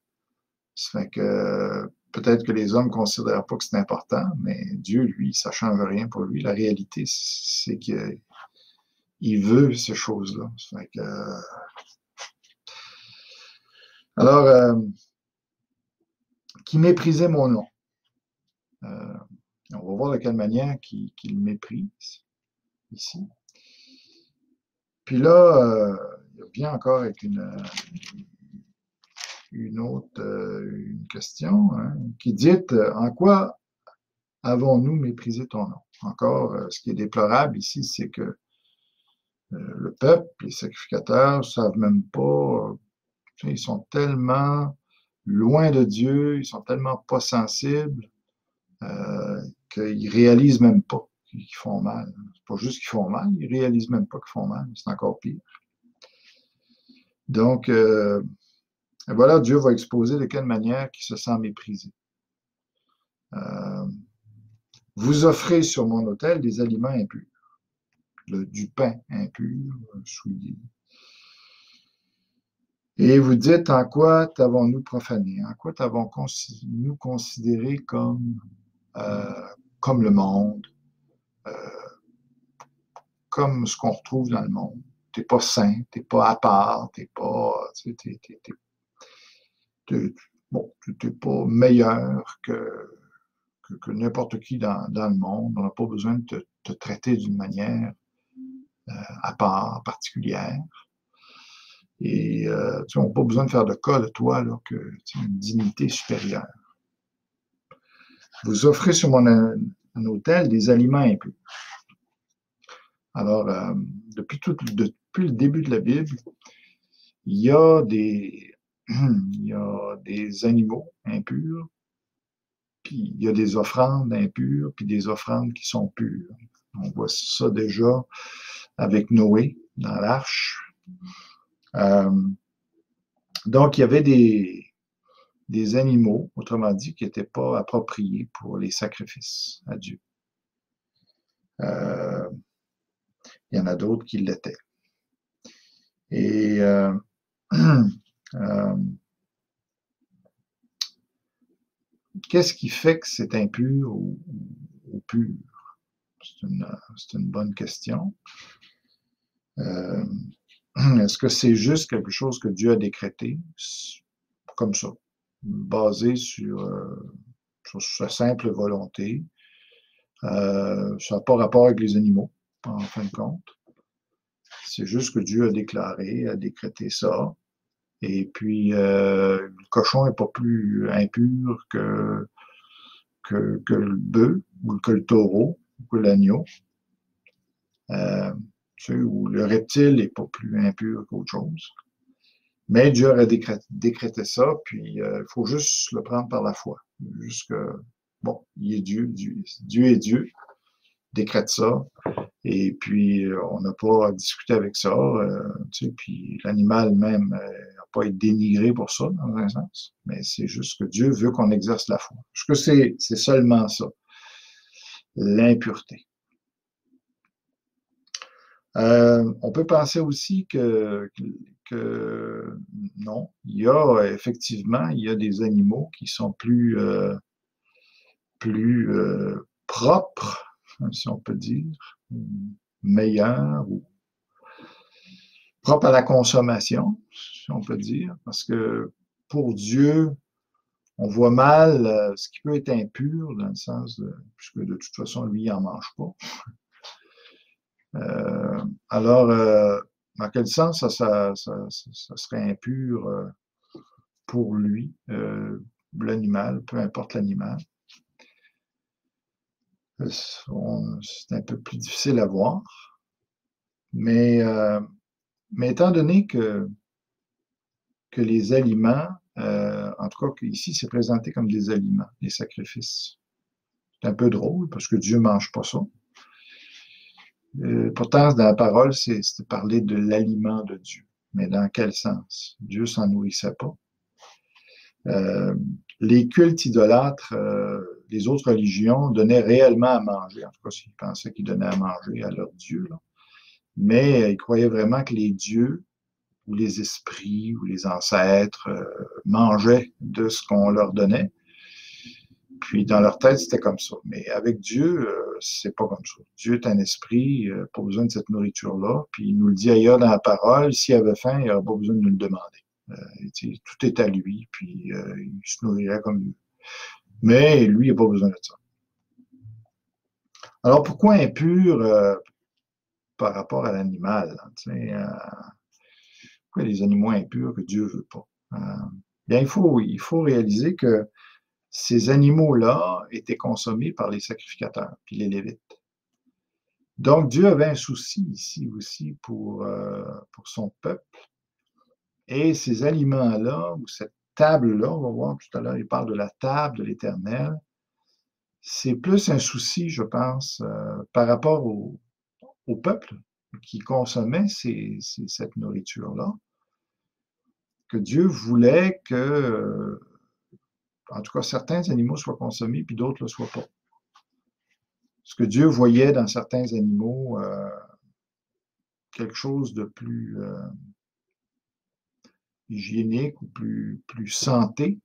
Ça fait que peut-être que les hommes ne considèrent pas que c'est important, mais Dieu, lui, ça ne change rien pour lui. La réalité, c'est qu'il veut ces choses-là. Ça fait que, alors, qui méprisait mon nom. On va voir de quelle manière qu'il méprise ici. Puis là, il revient encore avec une question, hein, qui dit « En quoi avons-nous méprisé ton nom? » Encore, ce qui est déplorable ici, c'est que le peuple, les sacrificateurs, ne savent même pas, ils sont tellement loin de Dieu, ils sont tellement pas sensibles, qu'ils réalisent même pas qu'ils font mal. C'est pas juste qu'ils font mal, ils réalisent même pas qu'ils font mal, c'est encore pire. Donc, voilà, Dieu va exposer de quelle manière il se sent méprisé. Vous offrez sur mon autel des aliments impurs, du pain impur, souillé. Et vous dites, en quoi t'avons-nous profané? En quoi t'avons-nous considéré comme le monde, comme ce qu'on retrouve dans le monde? T'es pas saint, t'es pas à part, t'es pas, t'es pas meilleur que n'importe qui dans le monde. On n'a pas besoin de te traiter d'une manière à part, particulière. Et on n'a pas besoin de faire de cas de toi, là, que tu as une dignité supérieure. Vous offrez sur mon autel des aliments impurs. Alors, depuis le début de la Bible, il y a des animaux impurs, Puis il y a des offrandes impures, puis des offrandes qui sont pures. On voit ça déjà avec Noé dans l'arche. Donc, il y avait des animaux, autrement dit, qui n'étaient pas appropriés pour les sacrifices à Dieu. Il y en a d'autres qui l'étaient. Et qu'est-ce qui fait que c'est impur ou pur? C'est une bonne question. Est-ce que c'est juste quelque chose que Dieu a décrété, comme ça, basé sur sa simple volonté? Ça n'a pas rapport avec les animaux, en fin de compte. C'est juste que Dieu a déclaré, a décrété ça. Et puis, le cochon n'est pas plus impur que le bœuf, ou que le taureau, ou que l'agneau. Ou le reptile n'est pas plus impur qu'autre chose. Mais Dieu a décrété ça, puis il faut juste le prendre par la foi. Juste que, bon, il est Dieu est Dieu, décrète ça, et puis on n'a pas à discuter avec ça, puis l'animal même n'a pas à être dénigré pour ça, dans un sens, mais c'est juste que Dieu veut qu'on exerce la foi. Parce que c'est seulement ça, l'impureté. On peut penser aussi que non, il y a des animaux qui sont plus propres, si on peut dire, meilleurs, ou propres à la consommation, si on peut dire, parce que pour Dieu, on voit mal ce qui peut être impur, dans le sens puisque de toute façon, lui, il n'en mange pas. Alors, dans quel sens ça serait impur pour lui, l'animal, peu importe l'animal? C'est un peu plus difficile à voir. Mais étant donné que les aliments, en tout cas ici, c'est présenté comme des aliments, des sacrifices. C'est un peu drôle parce que Dieu ne mange pas ça. Pourtant, dans la parole, c'est parler de l'aliment de Dieu. Mais dans quel sens? Dieu s'en nourrissait pas. Les cultes idolâtres, les autres religions donnaient réellement à manger. En tout cas, s'ils pensaient qu'ils donnaient à manger à leur Dieu. Là. Mais ils croyaient vraiment que les dieux, ou les esprits, ou les ancêtres mangeaient de ce qu'on leur donnait. Puis dans leur tête, c'était comme ça. Mais avec Dieu, c'est pas comme ça. Dieu est un esprit, pas besoin de cette nourriture-là. Puis il nous le dit ailleurs dans la parole, s'il avait faim, il n'aurait pas besoin de nous le demander. Tout est à lui, puis il se nourrirait comme lui. Mais lui, il n'a pas besoin de ça. Alors pourquoi impur par rapport à l'animal? Pourquoi les animaux impurs que Dieu ne veut pas? Bien, il faut réaliser que ces animaux-là étaient consommés par les sacrificateurs, puis les Lévites. Donc, Dieu avait un souci ici aussi pour son peuple. Et ces aliments-là, ou cette table-là, on va voir tout à l'heure, il parle de la table de l'Éternel, c'est plus un souci, je pense, par rapport au peuple qui consommait cette nourriture-là, que Dieu voulait que, en tout cas, certains animaux soient consommés, puis d'autres ne le soient pas. Parce que Dieu voyait dans certains animaux quelque chose de plus hygiénique ou plus santé.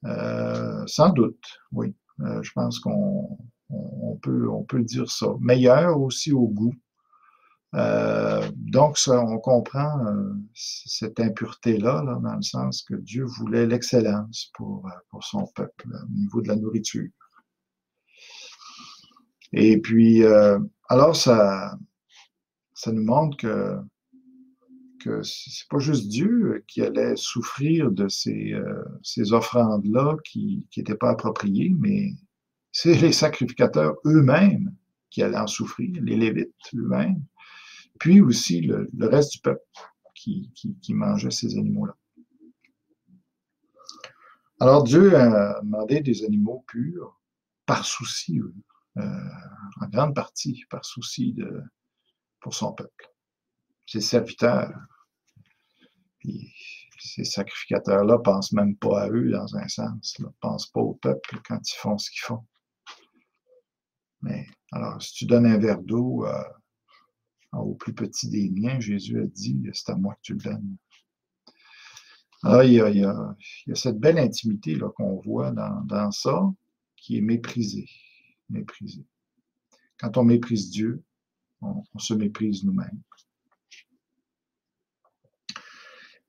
Sans doute, oui. Je pense qu'on peut dire ça. Meilleur aussi au goût. Donc, ça, on comprend cette impureté-là, là, dans le sens que Dieu voulait l'excellence pour son peuple au niveau de la nourriture. Et puis, alors, ça nous montre que c'est pas juste Dieu qui allait souffrir de ces offrandes-là qui n'étaient pas appropriées, mais c'est les sacrificateurs eux-mêmes qui allaient en souffrir, les Lévites eux-mêmes, puis aussi le reste du peuple qui mangeait ces animaux-là. Alors Dieu a demandé des animaux purs par souci, en grande partie par souci pour son peuple. Ses serviteurs, puis ces sacrificateurs-là ne pensent même pas à eux dans un sens, ne pensent pas au peuple quand ils font ce qu'ils font. Mais alors, si tu donnes un verre d'eau au plus petit des miens, Jésus a dit, c'est à moi que tu le donnes. Alors, il y a cette belle intimité là, qu'on voit dans ça, qui est méprisée. Méprisée. Quand on méprise Dieu, on se méprise nous-mêmes.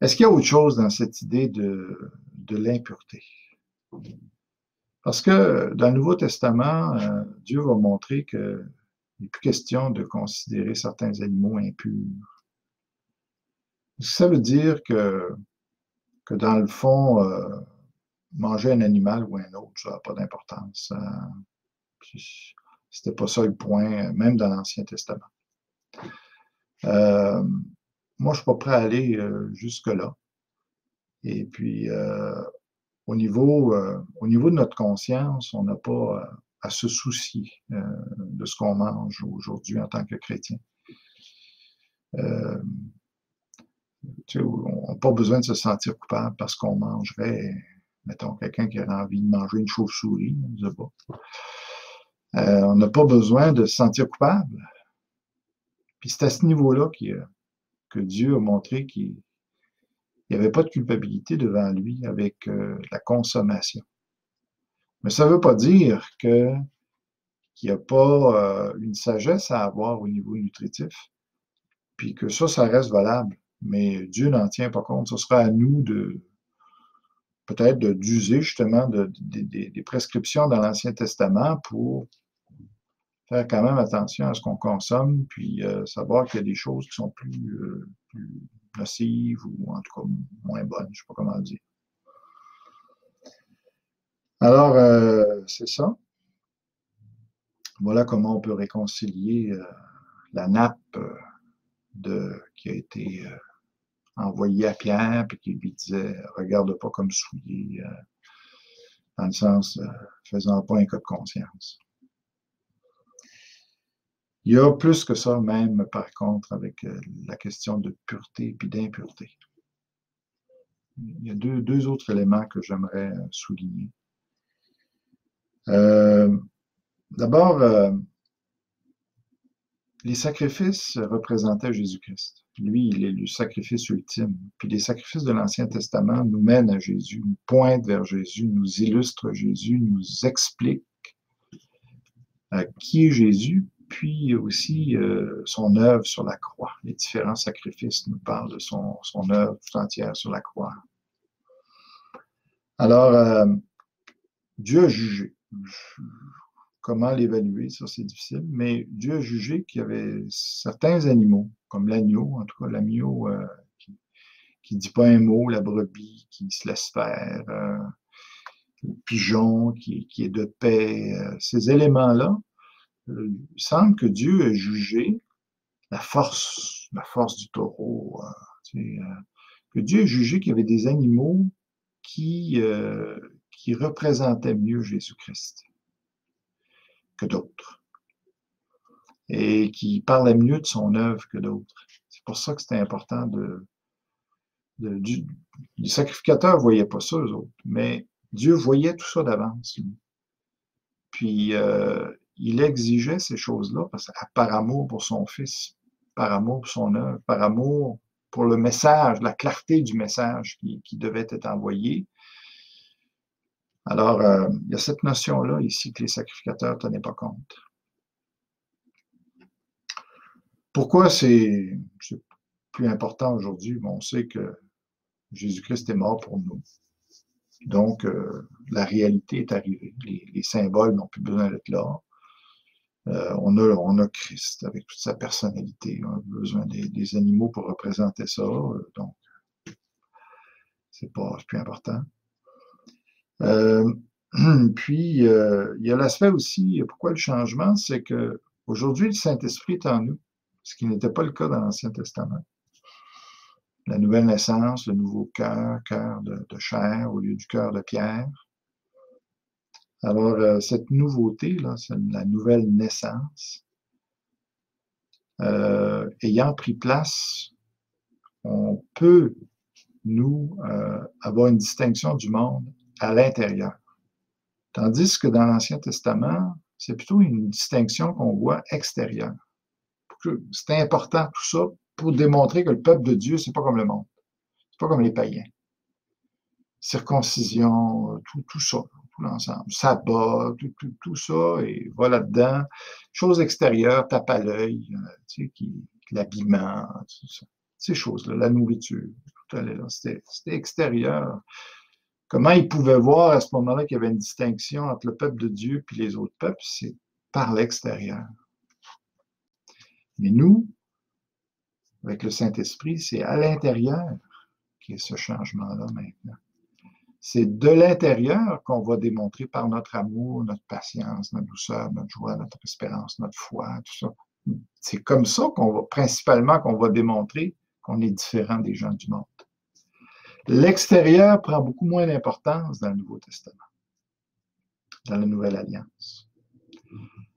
Est-ce qu'il y a autre chose dans cette idée de l'impureté? Parce que dans le Nouveau Testament, Dieu va montrer qu'il n'est plus question de considérer certains animaux impurs. Ça veut dire que dans le fond, manger un animal ou un autre, ça n'a pas d'importance. C'était pas ça le point, même dans l'Ancien Testament. Moi, je suis pas prêt à aller jusque-là. Et puis, au niveau de notre conscience, on n'a pas à se soucier de ce qu'on mange aujourd'hui en tant que chrétien. On n'a pas besoin de se sentir coupable parce qu'on mangerait, mettons, quelqu'un qui aurait envie de manger une chauve-souris, je ne sais pas. On n'a pas besoin de se sentir coupable. Puis c'est à ce niveau-là que Dieu a montré qu'il n'y avait pas de culpabilité devant lui avec la consommation. Mais ça ne veut pas dire qu'il n'y a pas une sagesse à avoir au niveau nutritif, puis que ça reste valable. Mais Dieu n'en tient pas compte. Ce sera à nous peut-être d'user justement des prescriptions dans l'Ancien Testament pour faire quand même attention à ce qu'on consomme, puis savoir qu'il y a des choses qui sont plus nocives ou en tout cas moins bonnes, je ne sais pas comment le dire. Alors, c'est ça. Voilà comment on peut réconcilier la nappe qui a été envoyée à Pierre, puis qui lui disait « Regarde pas comme souillé », dans le sens « faisant pas un cas de conscience ». Il y a plus que ça même, par contre, avec la question de pureté et d'impureté. Il y a deux autres éléments que j'aimerais souligner. D'abord, les sacrifices représentaient Jésus-Christ. Lui, il est le sacrifice ultime. Puis les sacrifices de l'Ancien Testament nous mènent à Jésus, nous pointent vers Jésus, nous illustrent Jésus, nous expliquent qui est Jésus, puis aussi son œuvre sur la croix. Les différents sacrifices nous parlent de son œuvre tout entière sur la croix. Alors, Dieu a jugé. Comment l'évaluer, ça c'est difficile, mais Dieu a jugé qu'il y avait certains animaux, comme l'agneau, en tout cas l'agneau qui ne dit pas un mot, la brebis qui se laisse faire, le pigeon qui est de paix, ces éléments-là, il semble que Dieu a jugé la force du taureau, que Dieu a jugé qu'il y avait des animaux qui représentaient mieux Jésus-Christ que d'autres et qui parlaient mieux de son œuvre que d'autres. C'est pour ça que c'était important les sacrificateurs ne voyaient pas ça, eux autres, mais Dieu voyait tout ça d'avance. Puis, il exigeait ces choses-là par amour pour son Fils, par amour pour son œuvre, par amour pour le message, la clarté du message qui devait être envoyé. Alors, il y a cette notion-là ici que les sacrificateurs ne tenaient pas compte. Pourquoi c'est plus important aujourd'hui? Bon, on sait que Jésus-Christ est mort pour nous. Donc, la réalité est arrivée. Les symboles n'ont plus besoin d'être là. On a Christ avec toute sa personnalité. On a besoin des animaux pour représenter ça. Donc, c'est plus important. Puis, il y a l'aspect aussi, pourquoi le changement, c'est que aujourd'hui le Saint-Esprit est en nous, ce qui n'était pas le cas dans l'Ancien Testament. la nouvelle naissance, le nouveau cœur, cœur de chair au lieu du cœur de pierre. Alors, cette nouveauté-là, c'est la nouvelle naissance, ayant pris place, on peut, nous, avoir une distinction du monde à l'intérieur. Tandis que dans l'Ancien Testament, c'est plutôt une distinction qu'on voit extérieure. C'est important tout ça pour démontrer que le peuple de Dieu, c'est pas comme le monde. C'est pas comme les païens. Circoncision, tout ça, tout l'ensemble. Sabbat, tout ça, et va là-dedans. Choses extérieures, tape à l'œil, tu sais, l'habillement, tout ça. Ces choses-là, la nourriture, tout allait là. C'était extérieur. Comment ils pouvaient voir à ce moment-là qu'il y avait une distinction entre le peuple de Dieu et les autres peuples? C'est par l'extérieur. Mais nous, avec le Saint-Esprit, c'est à l'intérieur qu'il y a ce changement-là maintenant. C'est de l'intérieur qu'on va démontrer par notre amour, notre patience, notre douceur, notre joie, notre espérance, notre foi, tout ça. C'est comme ça principalement qu'on va démontrer qu'on est différent des gens du monde. L'extérieur prend beaucoup moins d'importance dans le Nouveau Testament, dans la Nouvelle Alliance.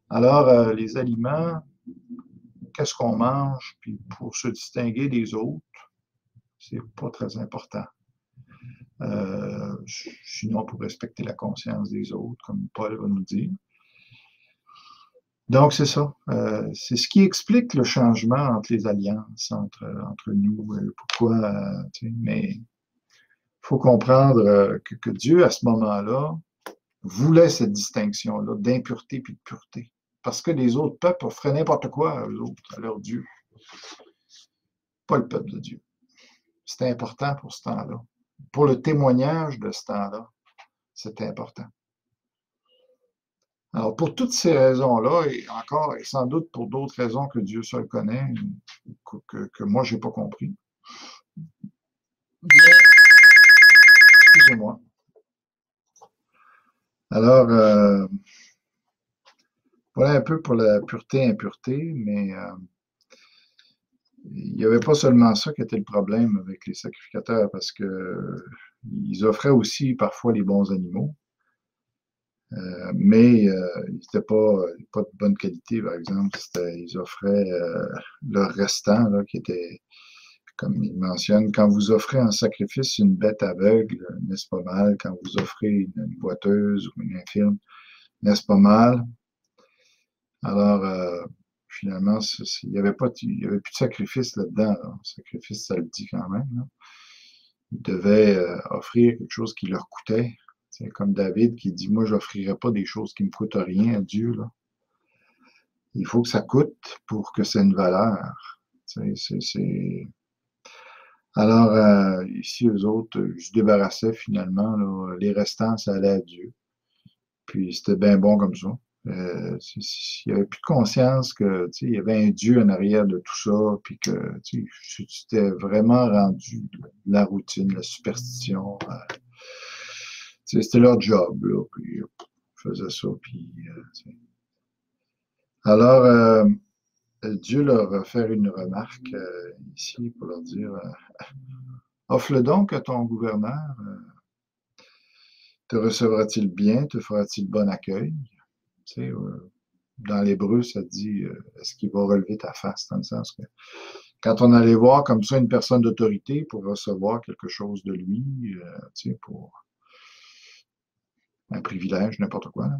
Alors, les aliments, qu'est-ce qu'on mange, puis pour se distinguer des autres, c'est pas très important. Sinon, pour respecter la conscience des autres, comme Paul va nous dire. Donc, c'est ça. C'est ce qui explique le changement entre les alliances, entre nous. Pourquoi, mais il faut comprendre que Dieu, à ce moment-là, voulait cette distinction-là d'impureté puis de pureté. Parce que les autres peuples offraient n'importe quoi à eux autres, à leur Dieu. Pas le peuple de Dieu. C'était important pour ce temps-là. Pour le témoignage de ce temps-là, c'était important. Alors, pour toutes ces raisons-là, et encore, et sans doute pour d'autres raisons que Dieu seul connaît, que moi, je n'ai pas compris, excusez-moi. Alors, voilà un peu pour la pureté-impureté, mais il n'y avait pas seulement ça qui était le problème avec les sacrificateurs, parce que ils offraient aussi parfois les bons animaux, mais ils n'étaient pas de bonne qualité, par exemple. Ils offraient leur restant, là, qui était, comme il mentionne, quand vous offrez en sacrifice une bête aveugle, n'est-ce pas mal? Quand vous offrez une boiteuse ou une infirme, n'est-ce pas mal? Alors, finalement, il n'y avait plus de sacrifice là-dedans. Là. Le sacrifice, ça le dit quand même. Là. Ils devaient offrir quelque chose qui leur coûtait. C'est comme David qui dit, moi, je n'offrirai pas des choses qui me coûtent rien à Dieu. Là. Il faut que ça coûte pour que c'est une valeur. Alors, ici, eux autres, ils se débarrassaient finalement. Là, les restants, ça allait à Dieu. Puis c'était bien bon comme ça. Il n'y avait plus de conscience que il y avait un Dieu en arrière de tout ça, puis que c'était vraiment rendu la routine, la superstition. C'était leur job, là, puis ils faisaient ça. Puis, alors, Dieu leur a fait une remarque ici pour leur dire offre-le donc à ton gouverneur, te recevra-t-il bien, te fera-t-il bon accueil? Dans l'hébreu, ça dit est-ce qu'il va relever ta face, dans le sens que quand on allait voir comme ça une personne d'autorité pour recevoir quelque chose de lui, pour un privilège, n'importe quoi, là,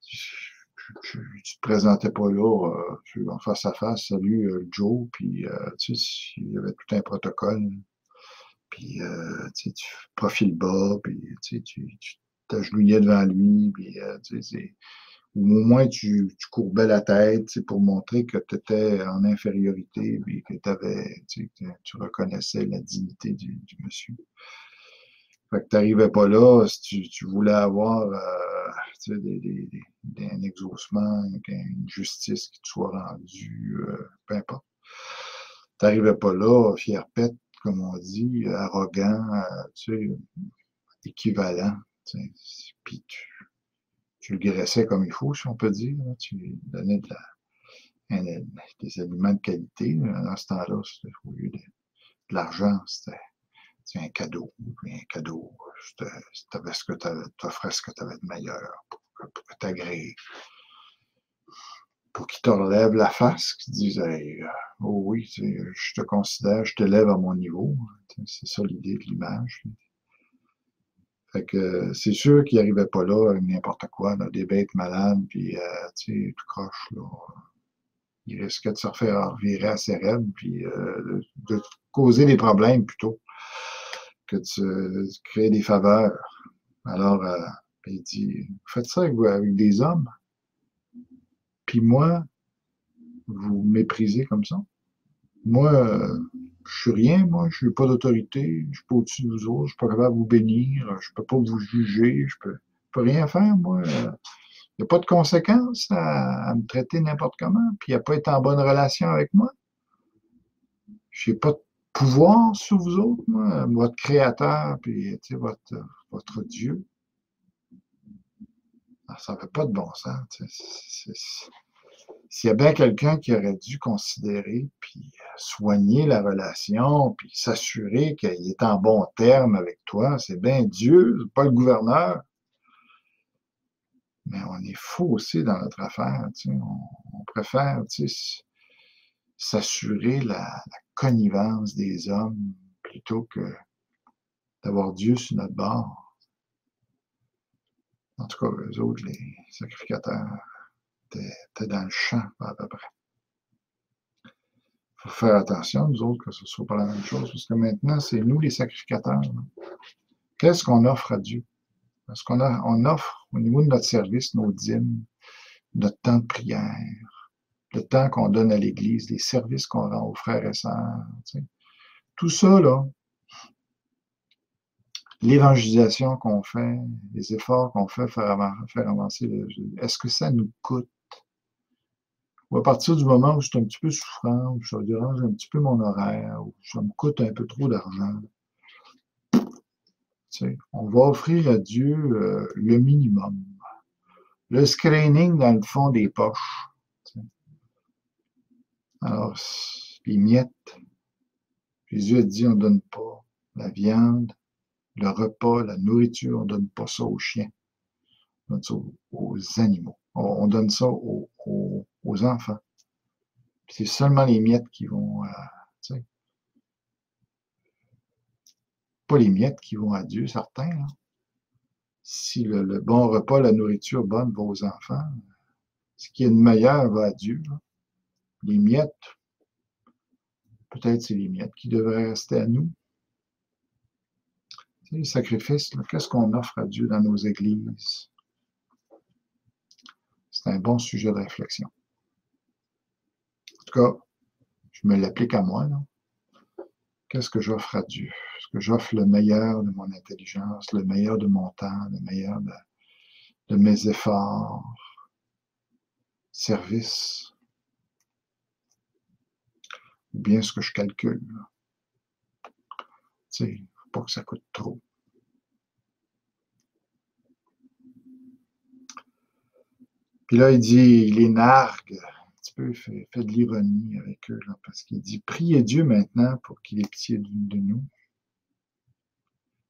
tu te présentais pas là en face à face, salut Joe, puis il y avait tout un protocole, puis tu profil bas, puis tu t'agenouillais devant lui, puis ou au moins tu courbais la tête pour montrer que tu étais en infériorité et que tu reconnaissais la dignité du monsieur. Fait que tu n'arrivais pas là si tu voulais avoir un exaucement, une justice qui te soit rendue, peu importe. Tu n'arrivais pas là, fier pète, comme on dit, arrogant, équivalent. Puis tu le graissais comme il faut, si on peut dire. Là. Tu lui donnais des aliments de qualité. Dans ce temps-là, au lieu de de l'argent, c'était un cadeau. Puis un cadeau, t'avais ce que t'offrais ce que tu avais de meilleur pour que t'agrées. Pour qu'ils te relèvent la face, qu'ils disent hey, oh oui, je te considère, je te lève à mon niveau. C'est ça l'idée de l'image. Fait que c'est sûr qu'ils n'arrivaient pas là avec n'importe quoi, là, des bêtes malades, puis tu sais, tout croche, là. Ils risquaient de se refaire virer à ses rêves, puis de causer des problèmes plutôt que de créer des faveurs. Alors, il dit, faites ça avec des hommes, puis moi, vous méprisez comme ça. Moi, je suis rien, moi, je suis pas d'autorité, je suis pas au-dessus de vous autres, je suis pas capable de vous bénir, je peux pas vous juger, je peux rien faire, moi. Il n'y a pas de conséquences à me traiter n'importe comment, puis à pas être en bonne relation avec moi. Je n'ai pas de pouvoir sur vous autres, moi, votre créateur, puis votre Dieu. Alors, ça n'avait pas de bon sens. S'il y a bien quelqu'un qui aurait dû considérer, puis soigner la relation, puis s'assurer qu'il est en bon terme avec toi, c'est bien Dieu, c'est pas le gouverneur. Mais on est fou aussi dans notre affaire. On préfère s'assurer la connivence des hommes plutôt que d'avoir Dieu sur notre bord. En tout cas, eux autres, les sacrificateurs, étaient dans le champ à peu près. Il faut faire attention, nous autres, que ce ne soit pas la même chose, parce que maintenant, c'est nous les sacrificateurs. Qu'est-ce qu'on offre à Dieu? Est-ce qu'on offre au niveau de notre service, nos dîmes, notre temps de prière, le temps qu'on donne à l'Église, les services qu'on rend aux frères et sœurs. Tout ça, là, l'évangélisation qu'on fait, les efforts qu'on fait pour faire avancer est-ce que ça nous coûte? Ou à partir du moment où je suis un petit peu souffrant, où ça dérange un petit peu mon horaire, où ça me coûte un peu trop d'argent, on va offrir à Dieu le minimum. Le screening dans le fond des poches. Alors, les miettes, Jésus a dit, on ne donne pas la viande, le repas, la nourriture, on ne donne pas ça aux chiens. On donne ça aux animaux. On donne ça aux enfants. C'est seulement les miettes qui vont, pas les miettes qui vont à Dieu, certains. Là. Si le bon repas, la nourriture bonne va aux enfants, ce qui est de meilleur va à Dieu. Là. Les miettes, peut-être c'est les miettes qui devraient rester à nous. Les sacrifices, qu'est-ce qu'on offre à Dieu dans nos églises? C'est un bon sujet de réflexion. En tout cas, je me l'applique à moi. Là. Qu'est-ce que j'offre à Dieu? Est-ce que j'offre le meilleur de mon intelligence, le meilleur de mon temps, le meilleur de mes efforts, service? Ou bien ce que je calcule? Tu sais, il ne faut pas que ça coûte trop. Puis là, il dit, il les nargue, un petit peu, fait de l'ironie avec eux, là, parce qu'il dit, priez Dieu maintenant pour qu'il ait pitié de nous.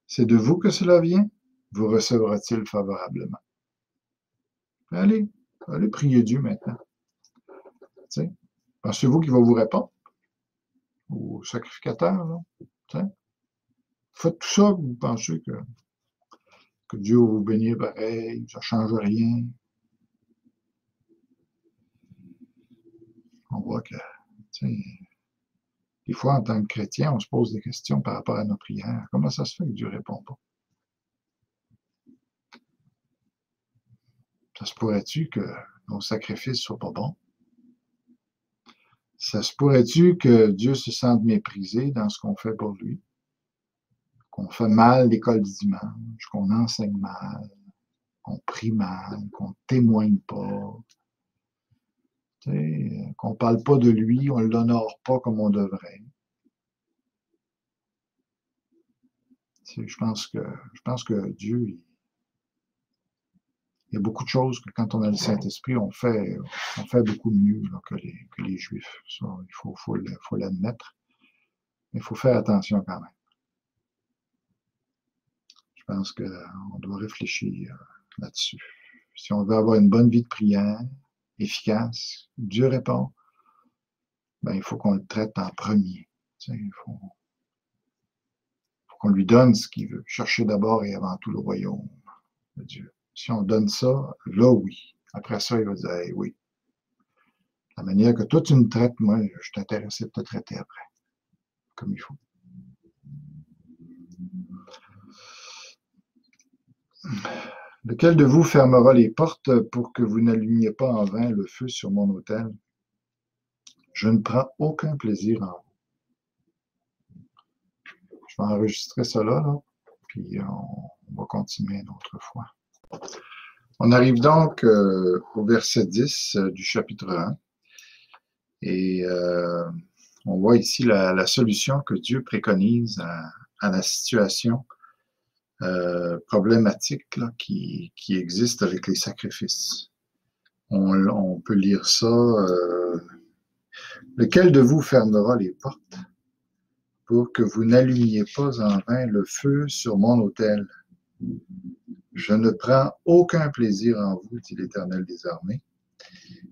C'est de vous que cela vient, vous recevra-t-il favorablement. Allez priez Dieu maintenant. Pensez-vous qu'il va vous répondre? Au sacrificateur, là? Faites tout ça, vous pensez que Dieu va vous bénir pareil, ça ne change rien. On voit que, des fois, en tant que chrétien, on se pose des questions par rapport à nos prières. Comment ça se fait que Dieu ne répond pas? Ça se pourrait-tu que nos sacrifices ne soient pas bons? Ça se pourrait-tu que Dieu se sente méprisé dans ce qu'on fait pour lui? Qu'on fait mal l'école du dimanche, qu'on enseigne mal, qu'on prie mal, qu'on ne témoigne pas, qu'on ne parle pas de lui, on ne l'honore pas comme on devrait. Je pense que Dieu, il y a beaucoup de choses que quand on a le Saint-Esprit, on fait beaucoup mieux là, que les Juifs. Ça, il faut l'admettre. il faut faire attention quand même. Je pense qu'on doit réfléchir là-dessus. Si on veut avoir une bonne vie de prière, efficace, Dieu répond, ben, il faut qu'on le traite en premier. Il faut qu'on lui donne ce qu'il veut. Chercher d'abord et avant tout le royaume de Dieu. Si on donne ça, là, oui. Après ça, il va dire, hey, oui. La manière que toi, tu me traites, moi, je suis intéressé de te traiter après, comme il faut. Lequel de vous fermera les portes pour que vous n'allumiez pas en vain le feu sur mon autel? Je ne prends aucun plaisir en vous. Je vais enregistrer cela, là, puis on va continuer une autre fois. On arrive donc au verset 10 du chapitre 1. Et on voit ici la solution que Dieu préconise à la situation problématique là, qui existe avec les sacrifices. On peut lire ça. Lequel de vous fermera les portes pour que vous n'allumiez pas en vain le feu sur mon autel? Je ne prends aucun plaisir en vous, dit l'Éternel des armées,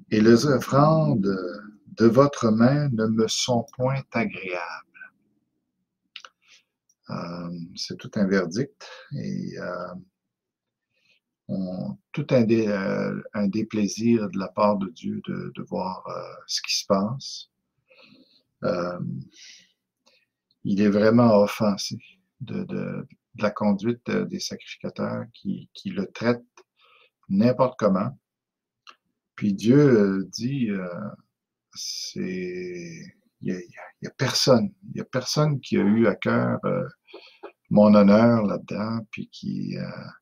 et les offrandes de votre main ne me sont point agréables. C'est tout un verdict et tout un déplaisir de la part de Dieu de voir ce qui se passe. Il est vraiment offensé de la conduite des sacrificateurs qui le traitent n'importe comment. Puis Dieu dit, il y a personne qui a eu à cœur mon honneur là-dedans, puis qui a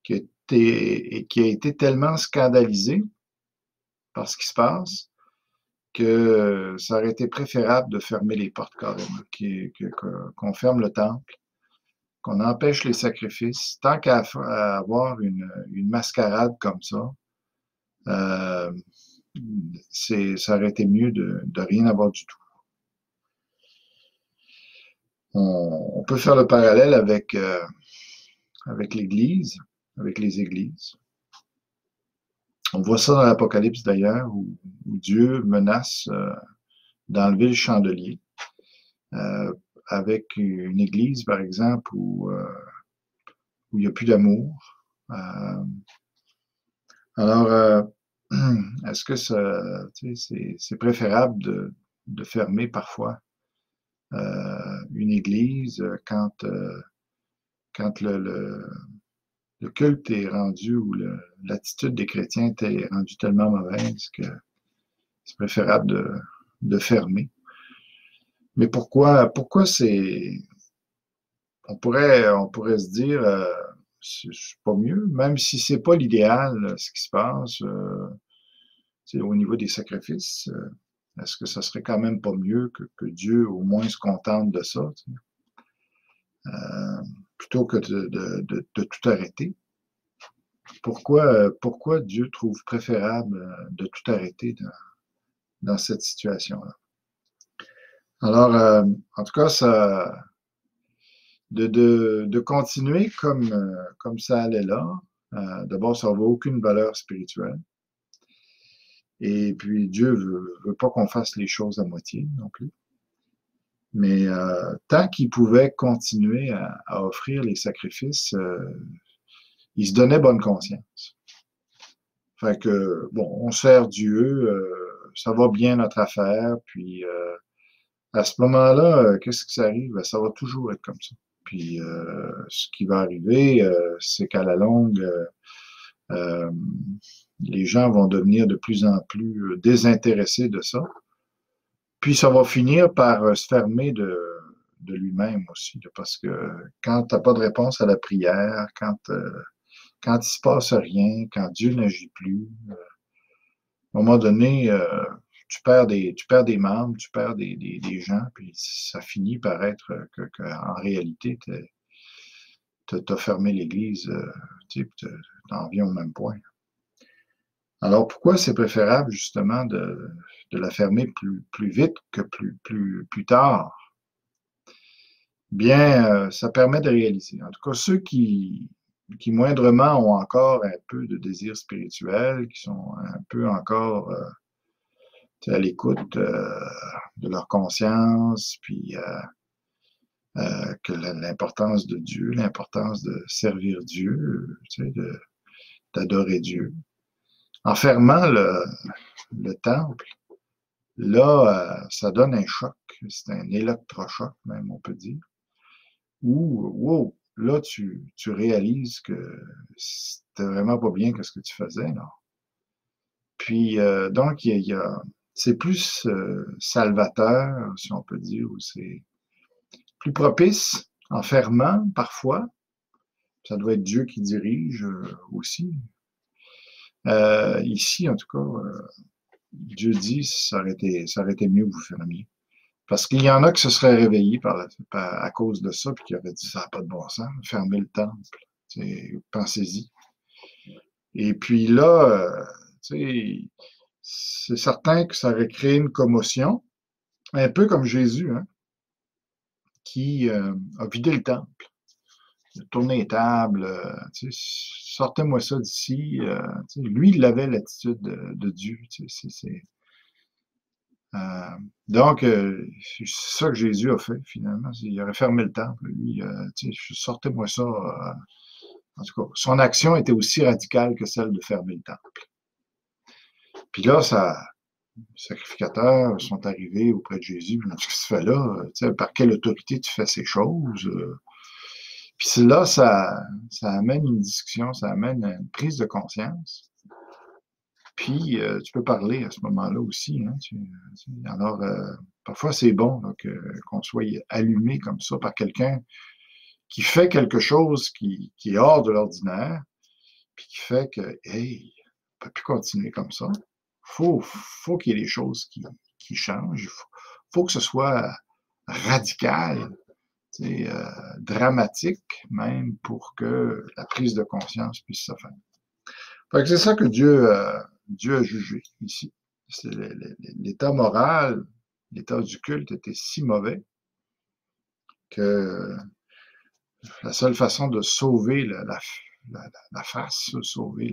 été tellement scandalisé par ce qui se passe que ça aurait été préférable de fermer les portes carrément, qu'on ferme le temple, qu'on empêche les sacrifices, tant qu'à avoir une mascarade comme ça. Ça aurait été mieux de rien avoir du tout. On peut faire le parallèle avec l'Église, avec les Églises. On voit ça dans l'Apocalypse d'ailleurs, où Dieu menace d'enlever le chandelier avec une Église, par exemple, où il n'y a plus d'amour. Alors, est-ce que c'est préférable de fermer parfois une église quand le culte est rendu ou l'attitude des chrétiens est rendue tellement mauvaise que c'est préférable de fermer. Mais pourquoi on pourrait se dire c'est pas mieux, même si c'est pas l'idéal ce qui se passe au niveau des sacrifices. Est-ce que ça serait quand même pas mieux que Dieu au moins se contente de ça, plutôt que de tout arrêter? Pourquoi Dieu trouve préférable de tout arrêter dans cette situation-là? Alors, en tout cas, de continuer comme ça allait là, d'abord, ça n'a aucune valeur spirituelle. Et puis, Dieu veut pas qu'on fasse les choses à moitié non plus. Mais tant qu'il pouvait continuer à offrir les sacrifices, il se donnait bonne conscience. Fait que, bon, on sert Dieu, ça va bien notre affaire, puis à ce moment-là, qu'est-ce qui arrive? Ben, ça va toujours être comme ça. Puis ce qui va arriver, c'est qu'à la longue, les gens vont devenir de plus en plus désintéressés de ça. Puis ça va finir par se fermer de lui-même aussi, parce que quand tu n'as pas de réponse à la prière, quand il ne se passe rien, quand Dieu n'agit plus, à un moment donné, tu perds des membres, tu perds des gens, puis ça finit par être qu'en réalité, tu as fermé l'Église, tu en viens au même point. Alors, pourquoi c'est préférable, justement, de la fermer plus vite que plus tard? bien, ça permet de réaliser. En tout cas, ceux qui moindrement ont encore un peu de désir spirituel, qui sont un peu encore à l'écoute de leur conscience, puis que l'importance de Dieu, l'importance de servir Dieu, d'adorer Dieu. En fermant le temple, là, ça donne un choc. C'est un électrochoc, même, on peut dire. Où, wow, là, tu réalises que c'était vraiment pas bien ce que tu faisais, là. Puis, donc, c'est plus salvateur, si on peut dire, ou c'est plus propice, en fermant, parfois. Ça doit être Dieu qui dirige aussi. Ici, en tout cas, Dieu dit, ça aurait été mieux que vous fermiez. Parce qu'il y en a qui se seraient réveillés à cause de ça, puis qui auraient dit, ça n'a pas de bon sens, fermez le temple. Pensez-y. Et puis là, c'est certain que ça aurait créé une commotion, un peu comme Jésus, hein, qui a vidé le temple, tourné les tables, sortez-moi ça d'ici. Lui, il avait l'attitude de Dieu. Donc, c'est ça que Jésus a fait, finalement. Il aurait fermé le temple. Lui, sortez-moi ça. En tout cas, son action était aussi radicale que celle de fermer le temple. Puis là, les sacrificateurs sont arrivés auprès de Jésus. Qu'est-ce que tu fais là? Par quelle autorité tu fais ces choses? Puis là, ça amène une discussion, ça amène une prise de conscience. Puis, tu peux parler à ce moment-là aussi. Hein, alors, parfois, c'est bon là, qu'on soit allumé comme ça par quelqu'un qui fait quelque chose qui est hors de l'ordinaire, puis qui fait que, hey, on ne peut plus continuer comme ça. Faut qu'il y ait des choses qui changent. Il faut que ce soit radical, dramatique même, pour que la prise de conscience puisse se faire. Fait que c'est ça que Dieu a jugé ici. L'état moral, l'état du culte était si mauvais que la seule façon de sauver la face, sauver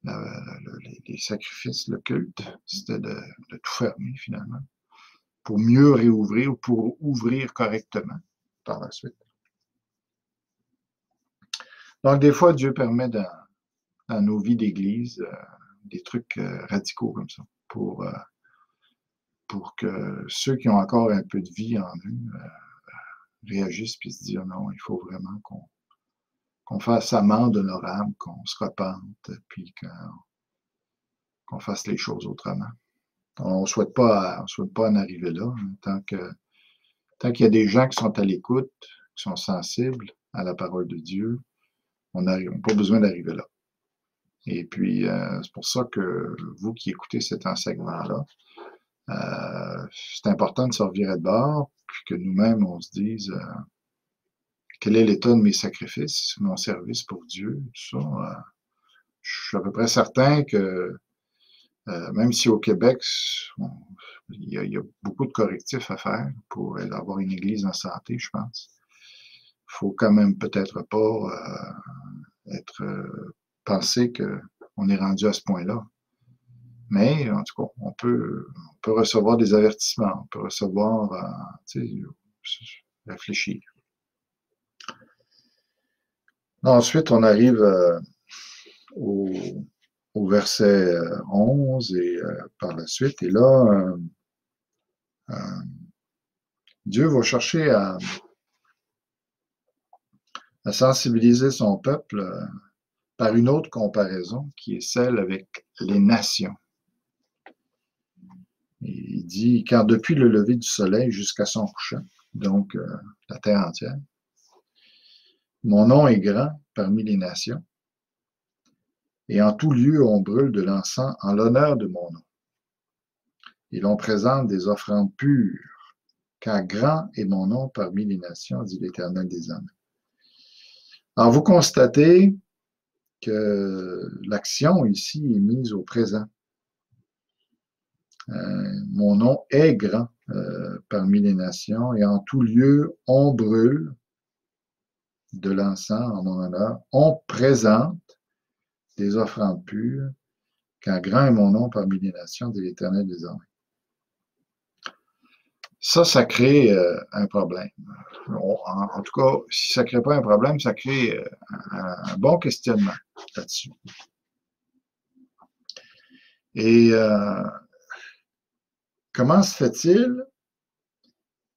les sacrifices, le culte, c'était de tout fermer finalement, pour mieux réouvrir ou pour ouvrir correctement par la suite. Donc des fois, Dieu permet dans nos vies d'Église des trucs radicaux comme ça, pour que ceux qui ont encore un peu de vie en eux réagissent puis se disent non, il faut vraiment qu'on fasse amende honorable, qu'on se repente, puis qu'on fasse les choses autrement. On ne souhaite pas en arriver là, hein, tant qu'il y a des gens qui sont à l'écoute, qui sont sensibles à la parole de Dieu, on n'a pas besoin d'arriver là. Et puis, c'est pour ça que vous qui écoutez cet enseignement-là, c'est important de se revirer de bord, puis que nous-mêmes, on se dise quel est l'état de mes sacrifices, mon service pour Dieu, tout ça. Je suis à peu près certain que même si au Québec, il y a beaucoup de correctifs à faire pour avoir une église en santé, je pense. Il faut quand même peut-être pas penser qu'on est rendu à ce point-là. Mais, en tout cas, on peut recevoir des avertissements, on peut recevoir, réfléchir. Ensuite, on arrive au verset 11 et par la suite. Et là, Dieu va chercher à sensibiliser son peuple par une autre comparaison qui est celle avec les nations. Il dit, car depuis le lever du soleil jusqu'à son couchant, donc la terre entière, mon nom est grand parmi les nations, et en tout lieu on brûle de l'encens en l'honneur de mon nom. Et l'on présente des offrandes pures, car grand est mon nom parmi les nations, dit l'Éternel des armées. Alors vous constatez que l'action ici est mise au présent. Mon nom est grand. parmi les nations, et en tout lieu, on brûle de l'encens en mon honneur, on présente des offrandes pures, car grand est mon nom parmi les nations, dit l'Éternel désormais. Ça crée un problème. En tout cas, si ça ne crée pas un problème, ça crée un bon questionnement là-dessus. Et comment se fait-il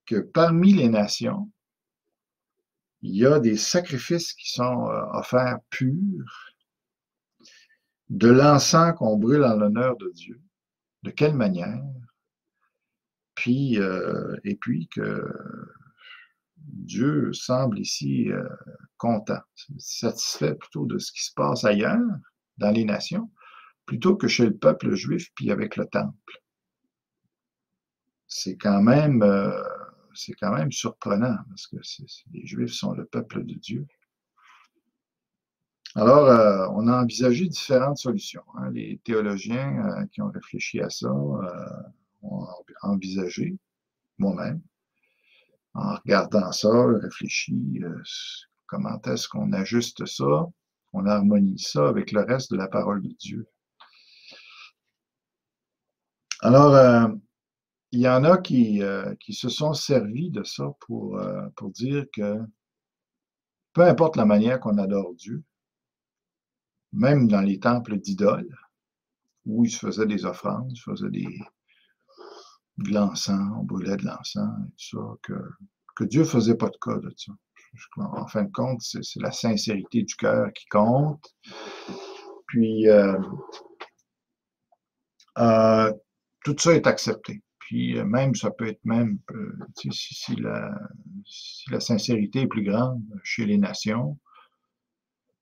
que parmi les nations, il y a des sacrifices qui sont offerts purs, de l'encens qu'on brûle en l'honneur de Dieu? De quelle manière? Et puis que Dieu semble ici content, satisfait plutôt de ce qui se passe ailleurs, dans les nations, plutôt que chez le peuple juif, puis avec le temple. C'est quand même surprenant, parce que les Juifs sont le peuple de Dieu. Alors, on a envisagé différentes solutions. Hein. Les théologiens qui ont réfléchi à ça ont envisagé, moi-même, en regardant ça, réfléchi, comment est-ce qu'on ajuste ça, on harmonise ça avec le reste de la parole de Dieu. Alors, il y en a qui se sont servis de ça pour dire que peu importe la manière qu'on adore Dieu, même dans les temples d'idoles, où il se faisait des offrandes, il se faisait de l'encens, on brûlait de l'encens et tout ça, que Dieu ne faisait pas de cas de ça. En fin de compte, c'est la sincérité du cœur qui compte. Puis, tout ça est accepté. Puis, même, ça peut être même, si la sincérité est plus grande chez les nations,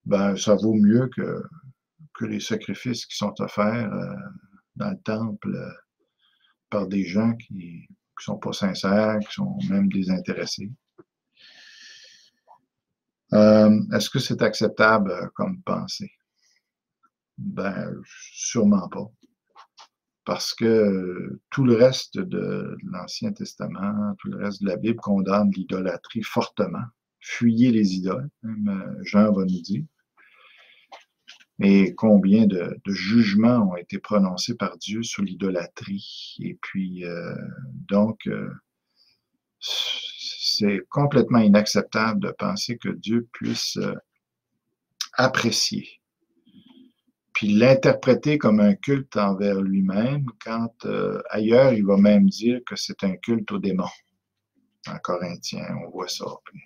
ben, ça vaut mieux que les sacrifices qui sont offerts dans le temple par des gens qui sont pas sincères, qui sont même désintéressés. Est-ce que c'est acceptable comme pensée? Ben, sûrement pas. Parce que tout le reste de l'Ancien Testament, tout le reste de la Bible condamne l'idolâtrie fortement. Fuyez les idoles, même Jean va nous dire. Et combien de jugements ont été prononcés par Dieu sur l'idolâtrie. Et puis, donc, c'est complètement inacceptable de penser que Dieu puisse apprécier, puis l'interpréter comme un culte envers lui-même, quand ailleurs, il va même dire que c'est un culte aux démons. En Corinthiens, on voit ça. Puis.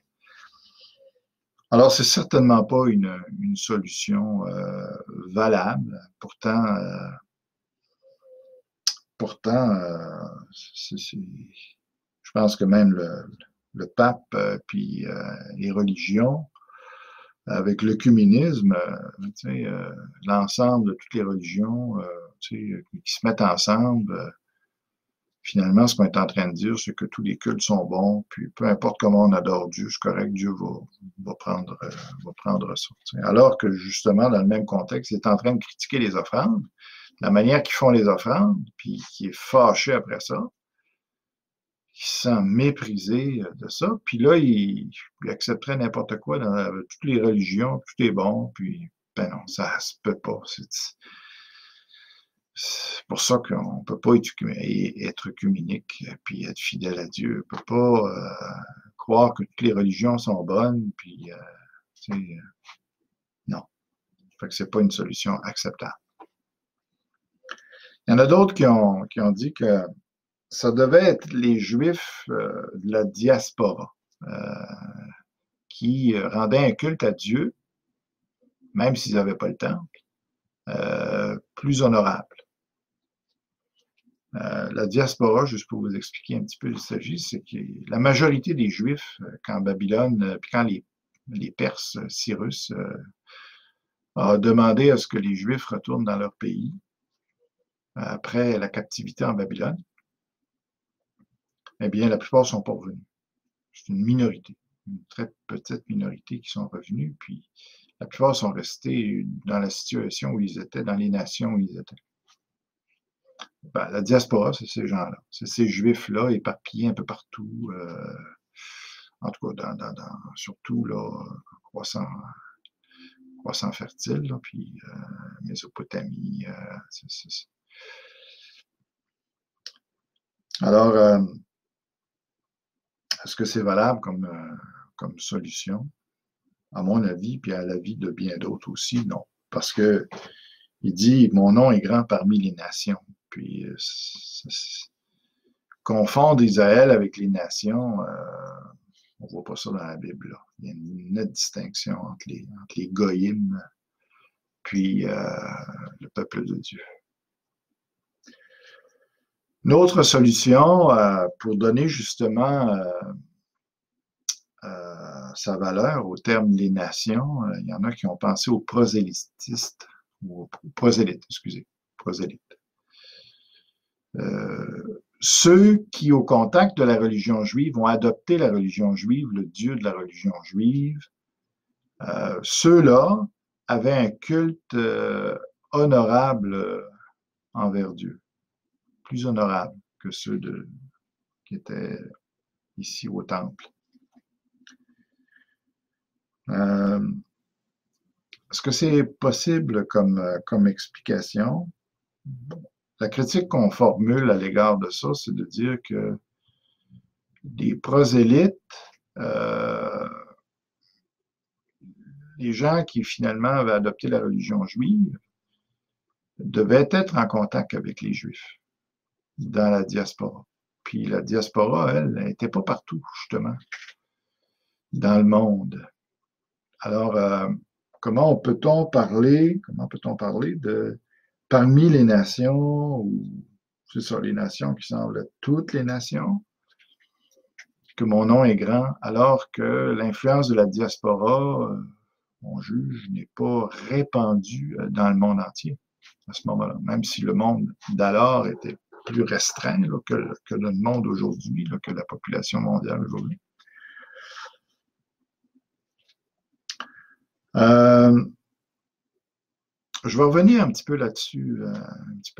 Alors, c'est certainement pas une solution valable. Pourtant, je pense que même le pape, puis les religions, avec l'œcuménisme, l'ensemble de toutes les religions qui se mettent ensemble, finalement, ce qu'on est en train de dire, c'est que tous les cultes sont bons, puis peu importe comment on adore Dieu, c'est correct, Dieu va prendre ça. Alors que justement, dans le même contexte, il est en train de critiquer les offrandes, la manière qu'ils font les offrandes, puis qui est fâché après ça, qui se sent méprisé de ça, puis là, il accepterait n'importe quoi dans toutes les religions, tout est bon, puis ben non, ça se peut pas. C'est pour ça qu'on ne peut pas être œcuménique puis être fidèle à Dieu. On ne peut pas croire que toutes les religions sont bonnes, puis non. Fait que c'est pas une solution acceptable. Il y en a d'autres qui ont dit que ça devait être les Juifs de la diaspora qui rendaient un culte à Dieu, même s'ils n'avaient pas le temple, plus honorable. La diaspora, juste pour vous expliquer un petit peu ce qu'il s'agit, c'est que la majorité des Juifs, quand Babylone, puis quand les Perses, Cyrus, a demandé à ce que les Juifs retournent dans leur pays après la captivité en Babylone, eh bien, la plupart ne sont pas revenus. C'est une minorité, une très petite minorité qui sont revenus, puis la plupart sont restés dans la situation où ils étaient, dans les nations où ils étaient. Ben, la diaspora, c'est ces gens-là. C'est ces Juifs-là éparpillés un peu partout, en tout cas, surtout là, croissant, croissant fertile, là, puis Mésopotamie. Alors, est-ce que c'est valable comme solution? À mon avis, puis à l'avis de bien d'autres aussi, non. Parce que il dit, mon nom est grand parmi les nations. Puis, confondre Israël avec les nations, on ne voit pas ça dans la Bible. Là. Il y a une nette distinction entre les goyim puis le peuple de Dieu. Une autre solution pour donner justement sa valeur au terme les nations, il y en a qui ont pensé aux prosélytistes, ou aux prosélytes, excusez, prosélytes. Ceux qui, au contact de la religion juive, vont adopter la religion juive, le Dieu de la religion juive, ceux-là avaient un culte honorable envers Dieu, plus honorable que ceux qui étaient ici au temple. Est-ce que c'est possible comme explication? La critique qu'on formule à l'égard de ça, c'est de dire que les prosélytes, les gens qui finalement avaient adopté la religion juive, devaient être en contact avec les Juifs dans la diaspora. Puis la diaspora, elle, n'était pas partout, justement, dans le monde. Alors, comment peut-on parler de parmi les nations, ou c'est ça, les nations qui semblent être toutes les nations, que mon nom est grand, alors que l'influence de la diaspora, on juge, n'est pas répandue dans le monde entier à ce moment-là, même si le monde d'alors était plus restreint là, que le monde aujourd'hui, que la population mondiale aujourd'hui. Je vais revenir un petit peu là-dessus un petit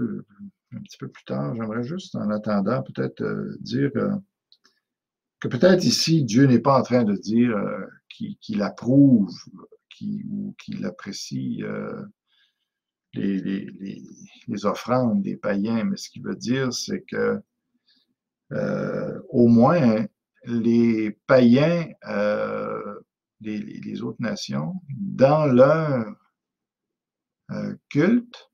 peu plus tard. J'aimerais juste, en attendant, peut-être dire que peut-être ici, Dieu n'est pas en train de dire qu'il approuve ou qu'il apprécie les offrandes des païens, mais ce qu'il veut dire, c'est que au moins les païens, les autres nations, dans leur culte,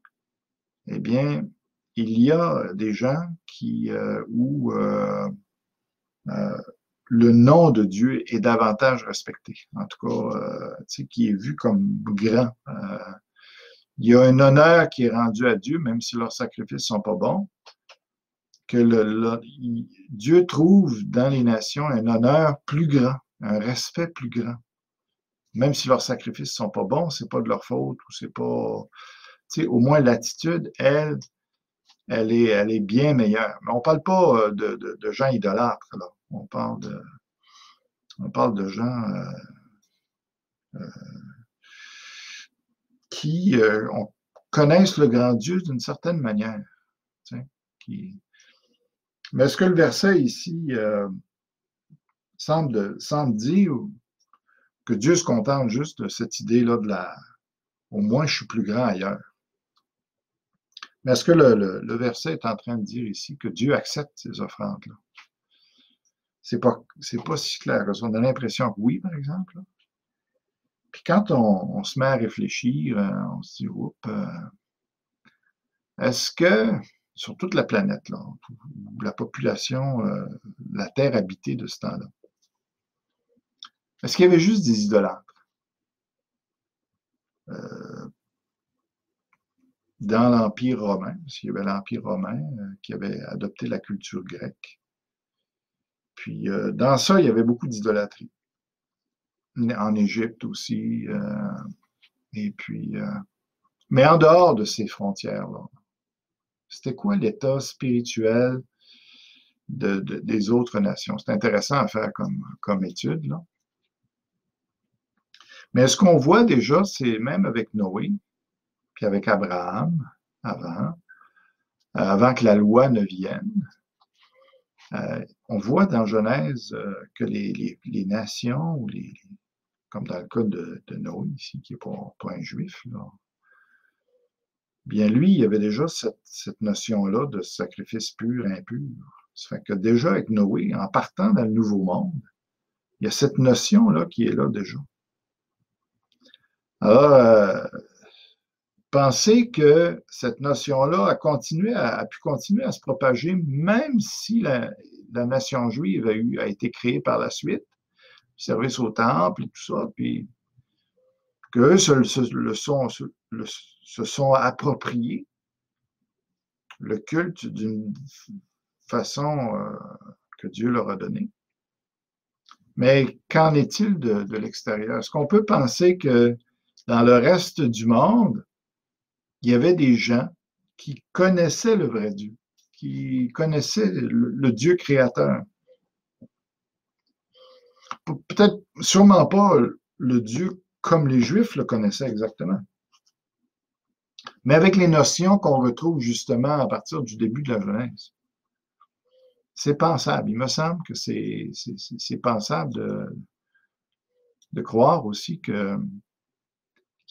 eh bien, il y a des gens où le nom de Dieu est davantage respecté, en tout cas, qui est vu comme grand. Il y a un honneur qui est rendu à Dieu, même si leurs sacrifices ne sont pas bons, que Dieu trouve dans les nations un honneur plus grand, un respect plus grand. Même si leurs sacrifices ne sont pas bons, ce n'est pas de leur faute, ou c'est pas... au moins l'attitude, elle est bien meilleure. Mais on ne parle pas de gens idolâtres, là. On parle de gens qui connaissent le grand Dieu d'une certaine manière. Mais est-ce que le verset ici semble dire que Dieu se contente juste de cette idée-là au moins je suis plus grand ailleurs? Mais est-ce que le verset est en train de dire ici que Dieu accepte ces offrandes-là? C'est pas si clair. On a l'impression que oui, par exemple. Là. Puis quand on se met à réfléchir, on se dit, oups, est-ce que sur toute la planète, là, la population, la terre habitée de ce temps-là, est-ce qu'il y avait juste des idolâtres? Dans l'Empire romain, parce qu'il y avait l'Empire romain qui avait adopté la culture grecque. Puis dans ça, il y avait beaucoup d'idolâtrie. En Égypte aussi. Et puis, mais en dehors de ces frontières-là, c'était quoi l'état spirituel des autres nations? C'est intéressant à faire comme étude, là. Mais ce qu'on voit déjà, c'est même avec Noé, puis avec Abraham, avant, avant que la loi ne vienne. On voit dans Genèse que les nations, ou comme dans le cas de Noé ici, qui n'est pas un juif, là, bien lui, il y avait déjà cette notion-là de sacrifice pur, impur. Ça fait que déjà avec Noé, en partant dans le Nouveau Monde, il y a cette notion-là qui est là déjà. Alors, pensez que cette notion-là a pu continuer à se propager, même si la nation juive a été créée par la suite, service au temple et tout ça, puis qu'eux se sont appropriés le culte d'une façon que Dieu leur a donnée. Mais qu'en est-il de l'extérieur? Est-ce qu'on peut penser que dans le reste du monde, il y avait des gens qui connaissaient le vrai Dieu, qui connaissaient le Dieu créateur? Peut-être, sûrement pas le Dieu comme les Juifs le connaissaient exactement, mais avec les notions qu'on retrouve justement à partir du début de la Genèse. C'est pensable. Il me semble que c'est pensable de croire aussi qu'il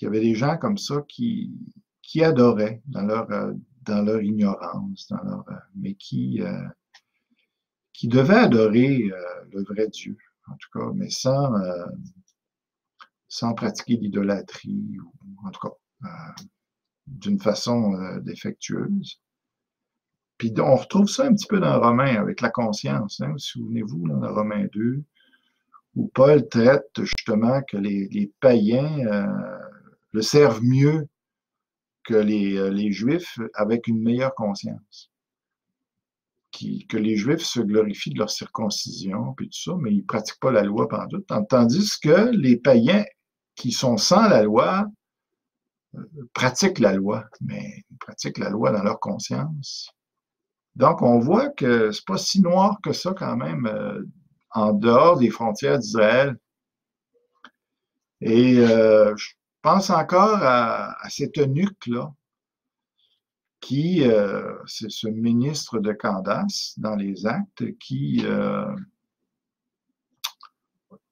y avait des gens comme ça qui adoraient dans leur ignorance, mais qui devaient adorer le vrai Dieu, en tout cas, mais sans pratiquer l'idolâtrie, ou en tout cas, d'une façon défectueuse. Puis on retrouve ça un petit peu dans Romains avec la conscience. Hein, souvenez-vous, là, dans Romains 2, où Paul traite justement que les païens le servent mieux que les Juifs avec une meilleure conscience. Que les Juifs se glorifient de leur circoncision, puis tout ça, mais ils ne pratiquent pas la loi pantoute. Tandis que les païens qui sont sans la loi pratiquent la loi, mais ils pratiquent la loi dans leur conscience. Donc, on voit que c'est pas si noir que ça quand même en dehors des frontières d'Israël. Et je pense encore à cet eunuque-là, qui, c'est ce ministre de Candace dans les Actes, qui,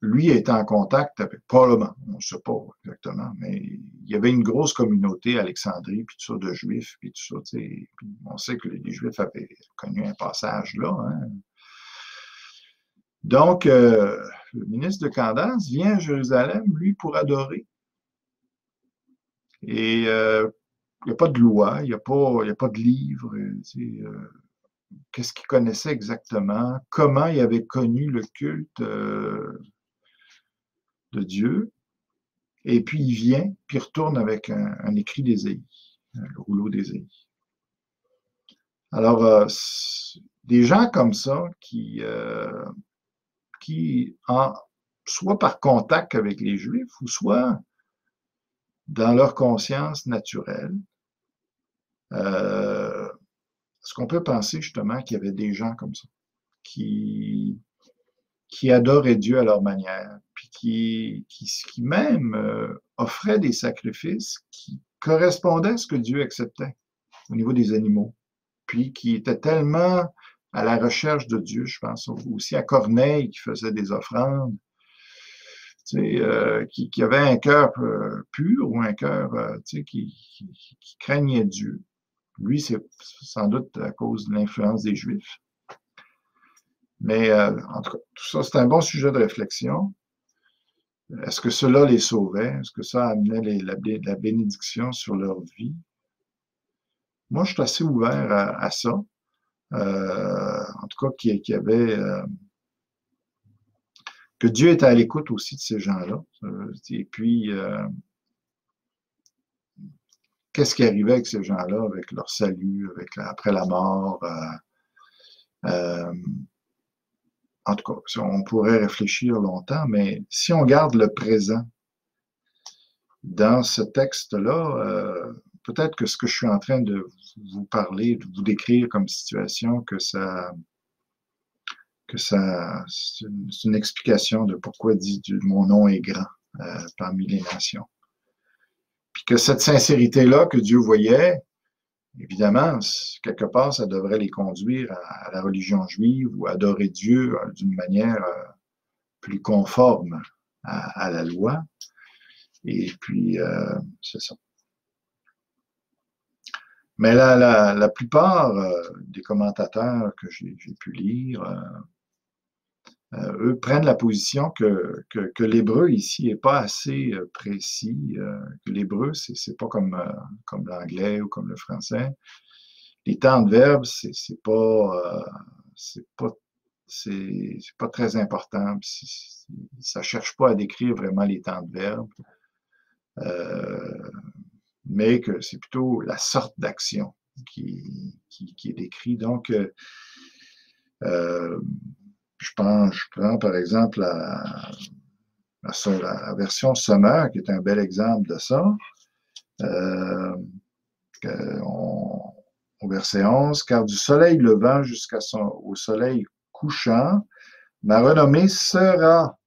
lui, était en contact avec, probablement, on ne sait pas exactement, mais il y avait une grosse communauté à Alexandrie, puis tout ça, de Juifs, puis tout ça, tu sais, puis on sait que les Juifs avaient connu un passage là, hein. Donc, le ministre de Candace vient à Jérusalem, lui, pour adorer. Et il n'y a pas de loi, il n'y a pas de livre, tu sais, qu'est-ce qu'il connaissait exactement, comment il avait connu le culte de Dieu. Et puis il vient, puis il retourne avec un écrit d'Ésaïe, le rouleau d'Ésaïe. Alors, des gens comme ça qui soit par contact avec les Juifs, ou soit dans leur conscience naturelle, est-ce qu'on peut penser justement qu'il y avait des gens comme ça, qui adoraient Dieu à leur manière, puis qui même offraient des sacrifices qui correspondaient à ce que Dieu acceptait au niveau des animaux, puis qui étaient tellement à la recherche de Dieu, je pense aussi à Corneille qui faisait des offrandes, tu sais, qui avait un cœur pur, ou un cœur tu sais, qui craignait Dieu. Lui, c'est sans doute à cause de l'influence des Juifs. Mais en tout cas, tout ça, c'est un bon sujet de réflexion. Est-ce que cela les sauvait? Est-ce que ça amenait la bénédiction sur leur vie? Moi, je suis assez ouvert à ça. En tout cas, qu'il y avait... que Dieu était à l'écoute aussi de ces gens-là. Et puis, qu'est-ce qui arrivait avec ces gens-là, avec leur salut, après la mort? En tout cas, on pourrait réfléchir longtemps, mais si on garde le présent dans ce texte-là, peut-être que ce que je suis en train de vous parler, de vous décrire comme situation, c'est une explication de pourquoi dit mon nom est grand parmi les nations. Puis que cette sincérité-là que Dieu voyait, Évidemment, quelque part, ça devrait les conduire à la religion juive ou à adorer Dieu d'une manière plus conforme à la loi. Et puis, c'est ça. Mais la plupart des commentateurs que j'ai pu lire, eux prennent la position que l'hébreu ici n'est pas assez précis, que l'hébreu, c'est pas comme l'anglais ou comme le français. Les temps de verbe, c'est pas très important. Ça cherche pas à décrire vraiment les temps de verbe, mais que c'est plutôt la sorte d'action qui est décrit. Donc, je prends par exemple la version Sommer, qui est un bel exemple de ça. Au verset 11, car du soleil levant au soleil couchant, ma renommée sera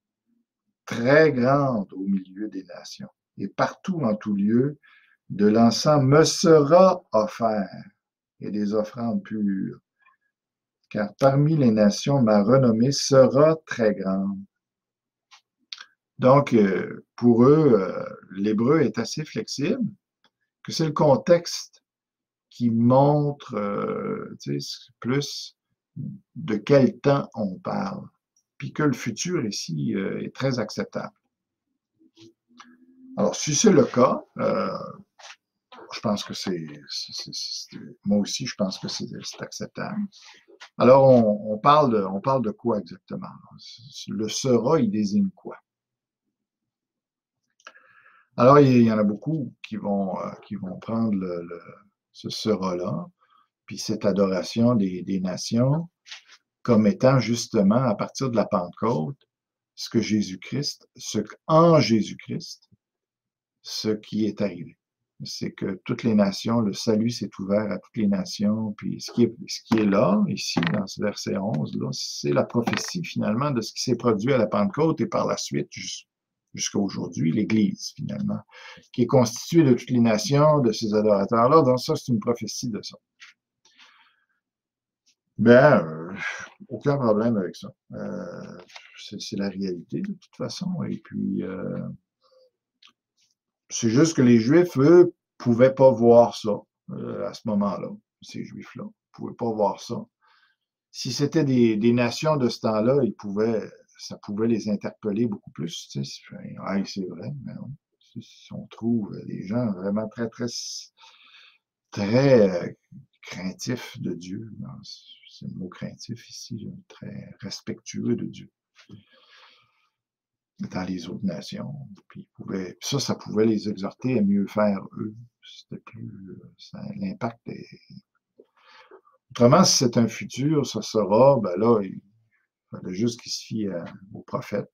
très grande au milieu des nations. Et partout, en tout lieu, de l'encens me sera offert et des offrandes pures. Car parmi les nations, ma renommée sera très grande. Donc, pour eux, l'hébreu est assez flexible, que c'est le contexte qui montre plus de quel temps on parle, puis que le futur ici est très acceptable. Alors, si c'est le cas, je pense que moi aussi, je pense que c'est acceptable. Alors, on parle de quoi exactement? Le sera, il désigne quoi? Alors, il y en a beaucoup qui vont prendre ce sera-là, puis cette adoration des nations, comme étant justement, à partir de la Pentecôte, en Jésus-Christ, ce qui est arrivé. C'est que toutes les nations, le salut s'est ouvert à toutes les nations, puis ce qui est là, ici, dans ce verset 11, là, c'est la prophétie finalement de ce qui s'est produit à la Pentecôte et par la suite, jusqu'à aujourd'hui, l'Église, finalement, qui est constituée de toutes les nations, de ces adorateurs-là. Donc ça, c'est une prophétie de ça. Ben, aucun problème avec ça. C'est la réalité, de toute façon. Et puis, c'est juste que les Juifs, eux, pouvaient pas voir ça à ce moment-là. Ces Juifs-là pouvaient pas voir ça. Si c'était des nations de ce temps-là, ça pouvait les interpeller beaucoup plus. Tu sais. Ah, c'est vrai, mais non. Si on trouve des gens vraiment très, très, très craintifs de Dieu. C'est le mot craintif ici, très respectueux de Dieu dans les autres nations. Puis ça pouvait les exhorter à mieux faire eux. C'était plus. L'impact est. Autrement, si c'est un futur, ça sera, ben là, il fallait juste qu'ils se fient aux prophètes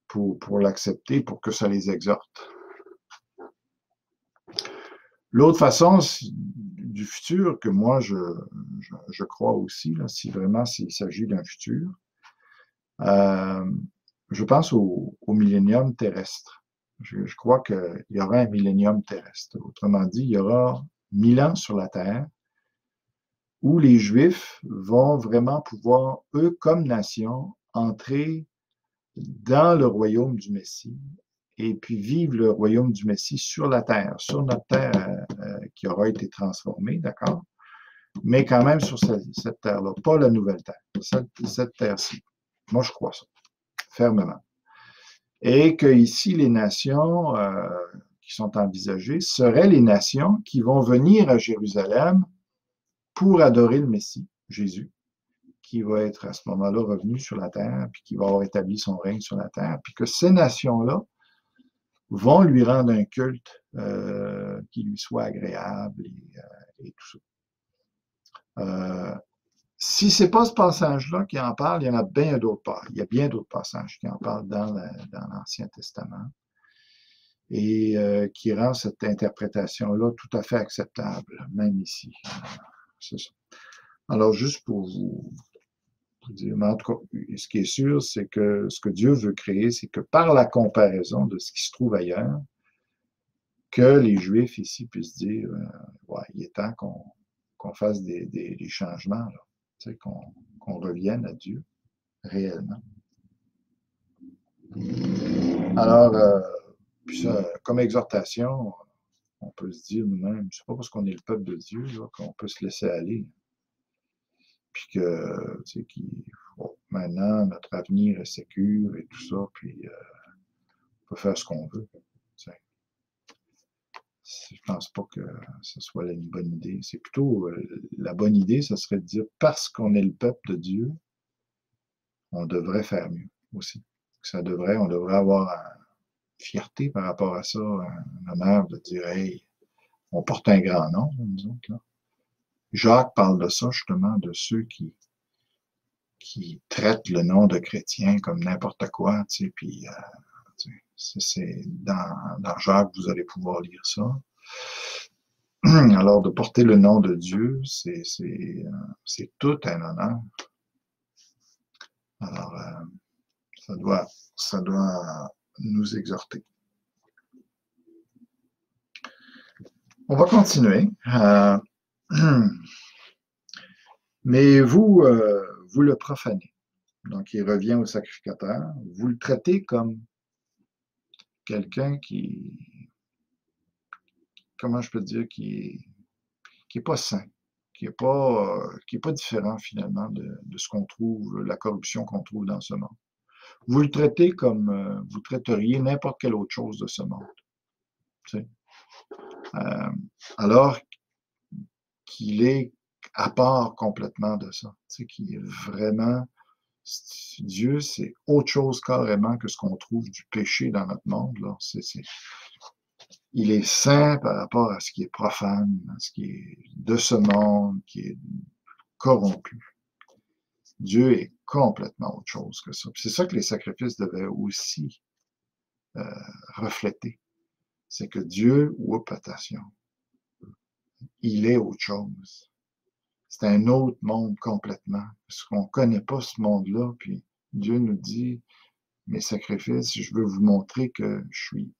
pour l'accepter, pour que ça les exhorte. L'autre façon du futur que moi je crois aussi, là, si vraiment il s'agit d'un futur, je pense au millénium terrestre. Je crois qu'il y aura un millénium terrestre. Autrement dit, il y aura 1000 ans sur la Terre où les Juifs vont vraiment pouvoir, eux, comme nation, entrer dans le royaume du Messie et puis vivre le royaume du Messie sur la terre, sur notre terre qui aura été transformée, d'accord? Mais quand même sur cette terre-là, pas la nouvelle terre, cette terre-ci. Moi, je crois ça, fermement. Et que ici, les nations qui sont envisagées seraient les nations qui vont venir à Jérusalem pour adorer le Messie, Jésus, qui va être à ce moment-là revenu sur la terre, puis qui va avoir établi son règne sur la terre, puis que ces nations-là vont lui rendre un culte qui lui soit agréable et tout ça. Si ce n'est pas ce passage-là qui en parle, il y en a bien d'autres passages. Il y a bien d'autres passages qui en parlent dans l'Ancien Testament et qui rend cette interprétation-là tout à fait acceptable, même ici. C'est ça. Alors, juste pour vous dire, mais en tout cas, ce qui est sûr, c'est que ce que Dieu veut créer, c'est que par la comparaison de ce qui se trouve ailleurs, que les Juifs ici puissent dire, ouais, il est temps qu'on fasse des changements, là, tu sais, qu'on revienne à Dieu réellement. Alors, puis ça, comme exhortation, on peut se dire nous-mêmes, c'est pas parce qu'on est le peuple de Dieu qu'on peut se laisser aller. Puis que, tu sais, bon, maintenant, notre avenir est sécure et tout ça, puis on peut faire ce qu'on veut. Tu sais. Je pense pas que ce soit une bonne idée. C'est plutôt, la bonne idée, ce serait de dire, parce qu'on est le peuple de Dieu, on devrait faire mieux aussi. On devrait avoir une fierté par rapport à ça, un honneur de dire, hey, on porte un grand nom, nous autres, là. Jacques parle de ça, justement, de ceux qui traitent le nom de chrétien comme n'importe quoi, tu sais, puis c'est dans Jacques, vous allez pouvoir lire ça. Alors, de porter le nom de Dieu, c'est tout un honneur. Alors, ça doit nous exhorter. On va continuer. Mais vous le profanez. Donc, il revient au sacrificateur. Vous le traitez comme quelqu'un comment je peux dire, qui est pas sain, qui est pas différent finalement de ce qu'on trouve, la corruption qu'on trouve dans ce monde. Vous le traitez comme vous traiteriez n'importe quelle autre chose de ce monde. Tu sais. Alors qu'il est à part complètement de ça. Tu sais, qu'il est vraiment Dieu, c'est autre chose carrément que ce qu'on trouve du péché dans notre monde. Là. Il est saint par rapport à ce qui est profane, à ce qui est de ce monde, qui est corrompu. Dieu est complètement autre chose que ça. C'est ça que les sacrifices devaient aussi refléter. C'est que Dieu, attention, il est autre chose. C'est un autre monde complètement. Parce qu'on ne connaît pas ce monde-là, puis Dieu nous dit, mes sacrifices, je veux vous montrer que je suis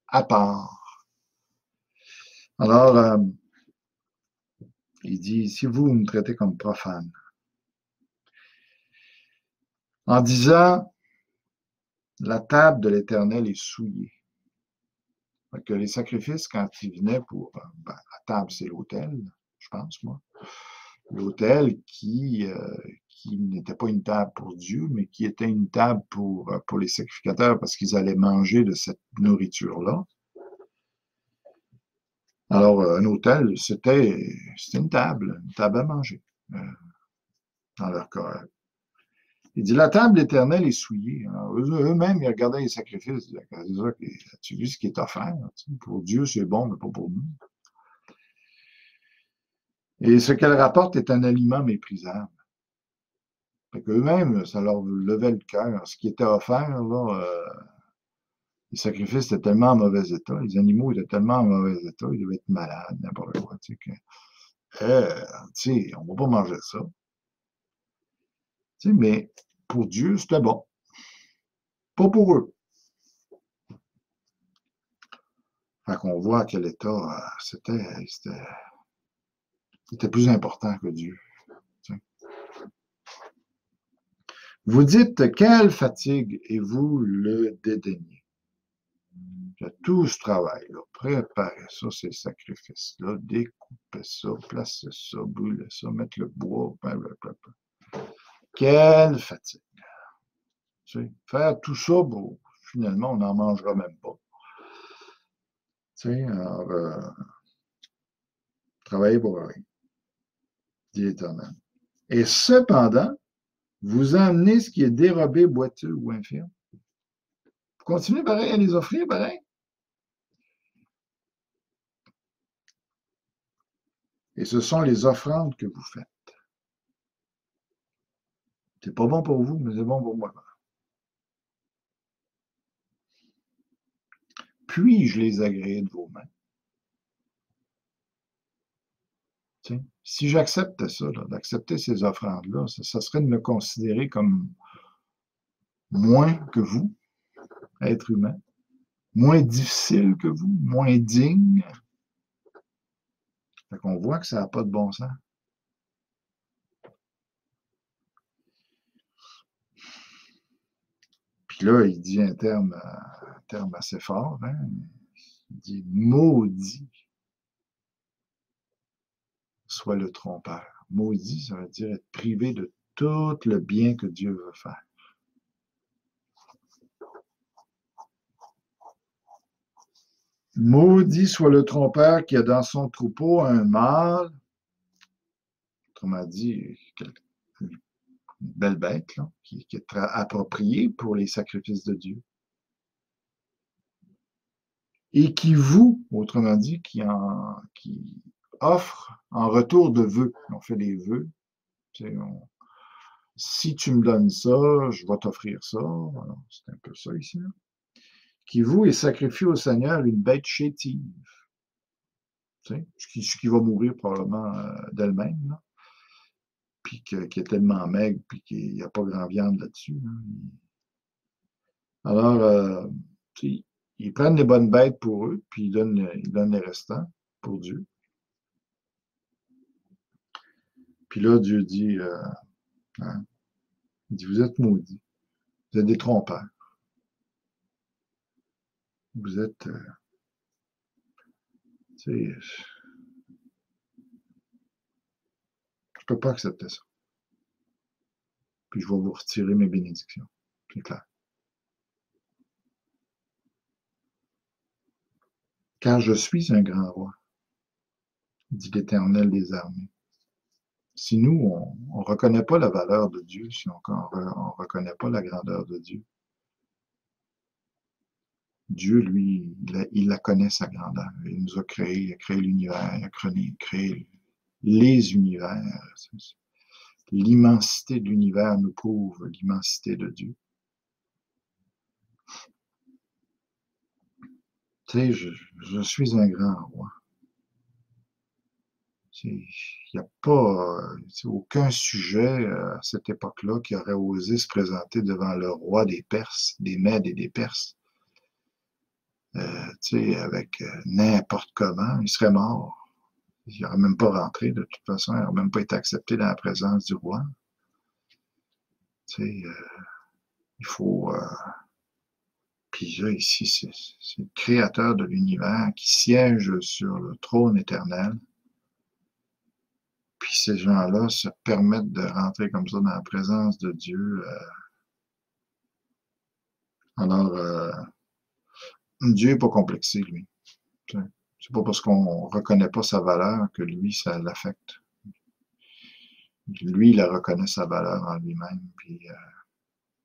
à part. Alors, il dit, si vous me traitez comme profane, en disant, la table de l'Éternel est souillée. Que les sacrifices, quand ils venaient pour, la table, c'est l'autel, je pense, moi. L'autel qui n'était pas une table pour Dieu, mais qui était une table pour les sacrificateurs parce qu'ils allaient manger de cette nourriture-là. Alors, un autel, c'était une table à manger dans leur cas. Il dit, la table éternelle est souillée. Eux-mêmes, ils regardaient les sacrifices. Ils disaient, as-tu vu ce qui est offert? Pour Dieu, c'est bon, mais pas pour nous. Et ce qu'elle rapporte est un aliment méprisable. Fait qu'eux-mêmes, ça leur levait le cœur. Ce qui était offert, là, les sacrifices étaient tellement en mauvais état, les animaux étaient tellement en mauvais état, ils devaient être malades, n'importe quoi. Tu sais, on ne va pas manger ça. Tu sais, mais pour Dieu, c'était bon. Pas pour eux. Fait qu'on voit à quel état c'était plus important que Dieu. Tu sais. Vous dites, quelle fatigue, et vous le dédaignez. Tout ce travail, là, préparer ça, ces sacrifices-là, découper ça, placer ça, brûler ça, mettre le bois, blablabla. Quelle fatigue. Tu sais, faire tout ça, bon, finalement, on n'en mangera même pas. Tu sais, alors, travailler pour rien, dit l'Éternel. Et cependant, vous emmenez ce qui est dérobé, boiteux ou infirme. Vous continuez pareil à les offrir, pareil. Et ce sont les offrandes que vous faites. C'est pas bon pour vous, mais c'est bon pour moi. Puis-je les agréer de vos mains? T'sais, si j'accepte ça, d'accepter ces offrandes-là, ça serait de me considérer comme moins que vous, être humain. moins difficile que vous, moins digne. Fait qu'on voit que ça n'a pas de bon sens. Puis là, il dit un terme assez fort, hein? Il dit « maudit soit le trompeur ». Maudit, ça veut dire être privé de tout le bien que Dieu veut faire. Maudit soit le trompeur qui a dans son troupeau un mâle, autrement dit, une belle bête, là, qui est appropriée pour les sacrifices de Dieu. Et qui voue, autrement dit, qui offre en retour de vœux. On fait des vœux. Si tu me donnes ça, je vais t'offrir ça. C'est un peu ça ici. Là. Qui voue et sacrifie au Seigneur une bête chétive. Qui va mourir probablement d'elle-même. Là. Puis qui est tellement maigre, puis qu'il n'y a pas grand viande là-dessus. Là. Alors, ils prennent les bonnes bêtes pour eux, puis ils donnent les restants pour Dieu. Puis là, Dieu dit, hein, il dit, vous êtes maudits, vous êtes des trompeurs. Vous êtes, je peux pas accepter ça. Puis je vais vous retirer mes bénédictions. C'est clair. Car je suis un grand roi, dit l'Éternel des armées. Si nous, on ne reconnaît pas la valeur de Dieu, si on ne reconnaît pas la grandeur de Dieu, Dieu, lui, il la connaît, sa grandeur. Il nous a créé, il a créé l'univers, il a créé les univers. L'immensité de l'univers nous prouve l'immensité de Dieu. Tu sais, je suis un grand roi. Il n'y a pas aucun sujet à cette époque-là qui aurait osé se présenter devant le roi des Perses, des Mèdes et des Perses. Avec n'importe comment, il serait mort. Il n'aurait même pas rentré, de toute façon, il n'aurait même pas été accepté dans la présence du roi. Il faut... Puis là, ici, c'est le créateur de l'univers qui siège sur le trône éternel. Puis ces gens-là se permettent de rentrer comme ça dans la présence de Dieu. Alors, Dieu n'est pas complexé, lui. C'est pas parce qu'on ne reconnaît pas sa valeur que lui, ça l'affecte. Lui, il reconnaît sa valeur en lui-même, puis il ne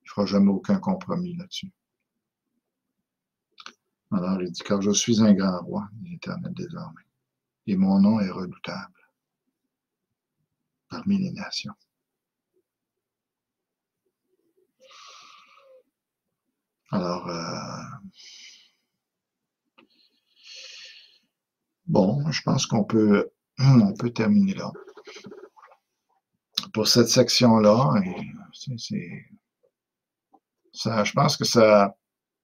fera jamais aucun compromis là-dessus. Alors, il dit, car je suis un grand roi, dit l'Éternel des armées, et mon nom est redoutable parmi les nations. Alors, bon, je pense qu'on peut terminer là. Pour cette section-là, je pense que ça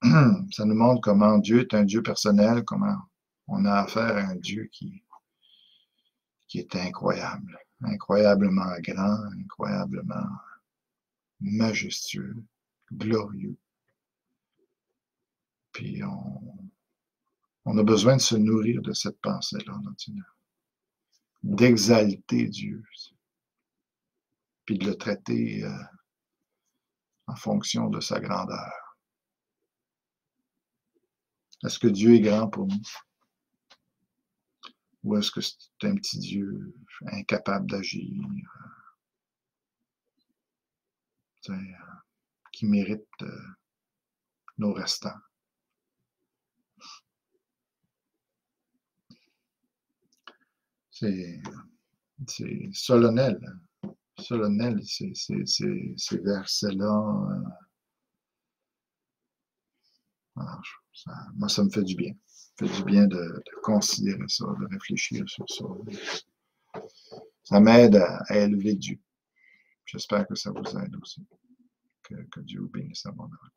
nous montre comment Dieu est un Dieu personnel, comment on a affaire à un Dieu qui est incroyable, incroyablement grand, incroyablement majestueux, glorieux. Puis on a besoin de se nourrir de cette pensée-là, d'exalter Dieu, puis de le traiter en fonction de sa grandeur. Est-ce que Dieu est grand pour nous? Ou est-ce que c'est un petit Dieu incapable d'agir, qui mérite nos restants? C'est solennel. Solennel, ces versets-là. Moi, ça me fait du bien. Ça me fait du bien de considérer ça, de réfléchir sur ça. Ça m'aide à élever Dieu. J'espère que ça vous aide aussi. Que Dieu vous bénisse abondamment.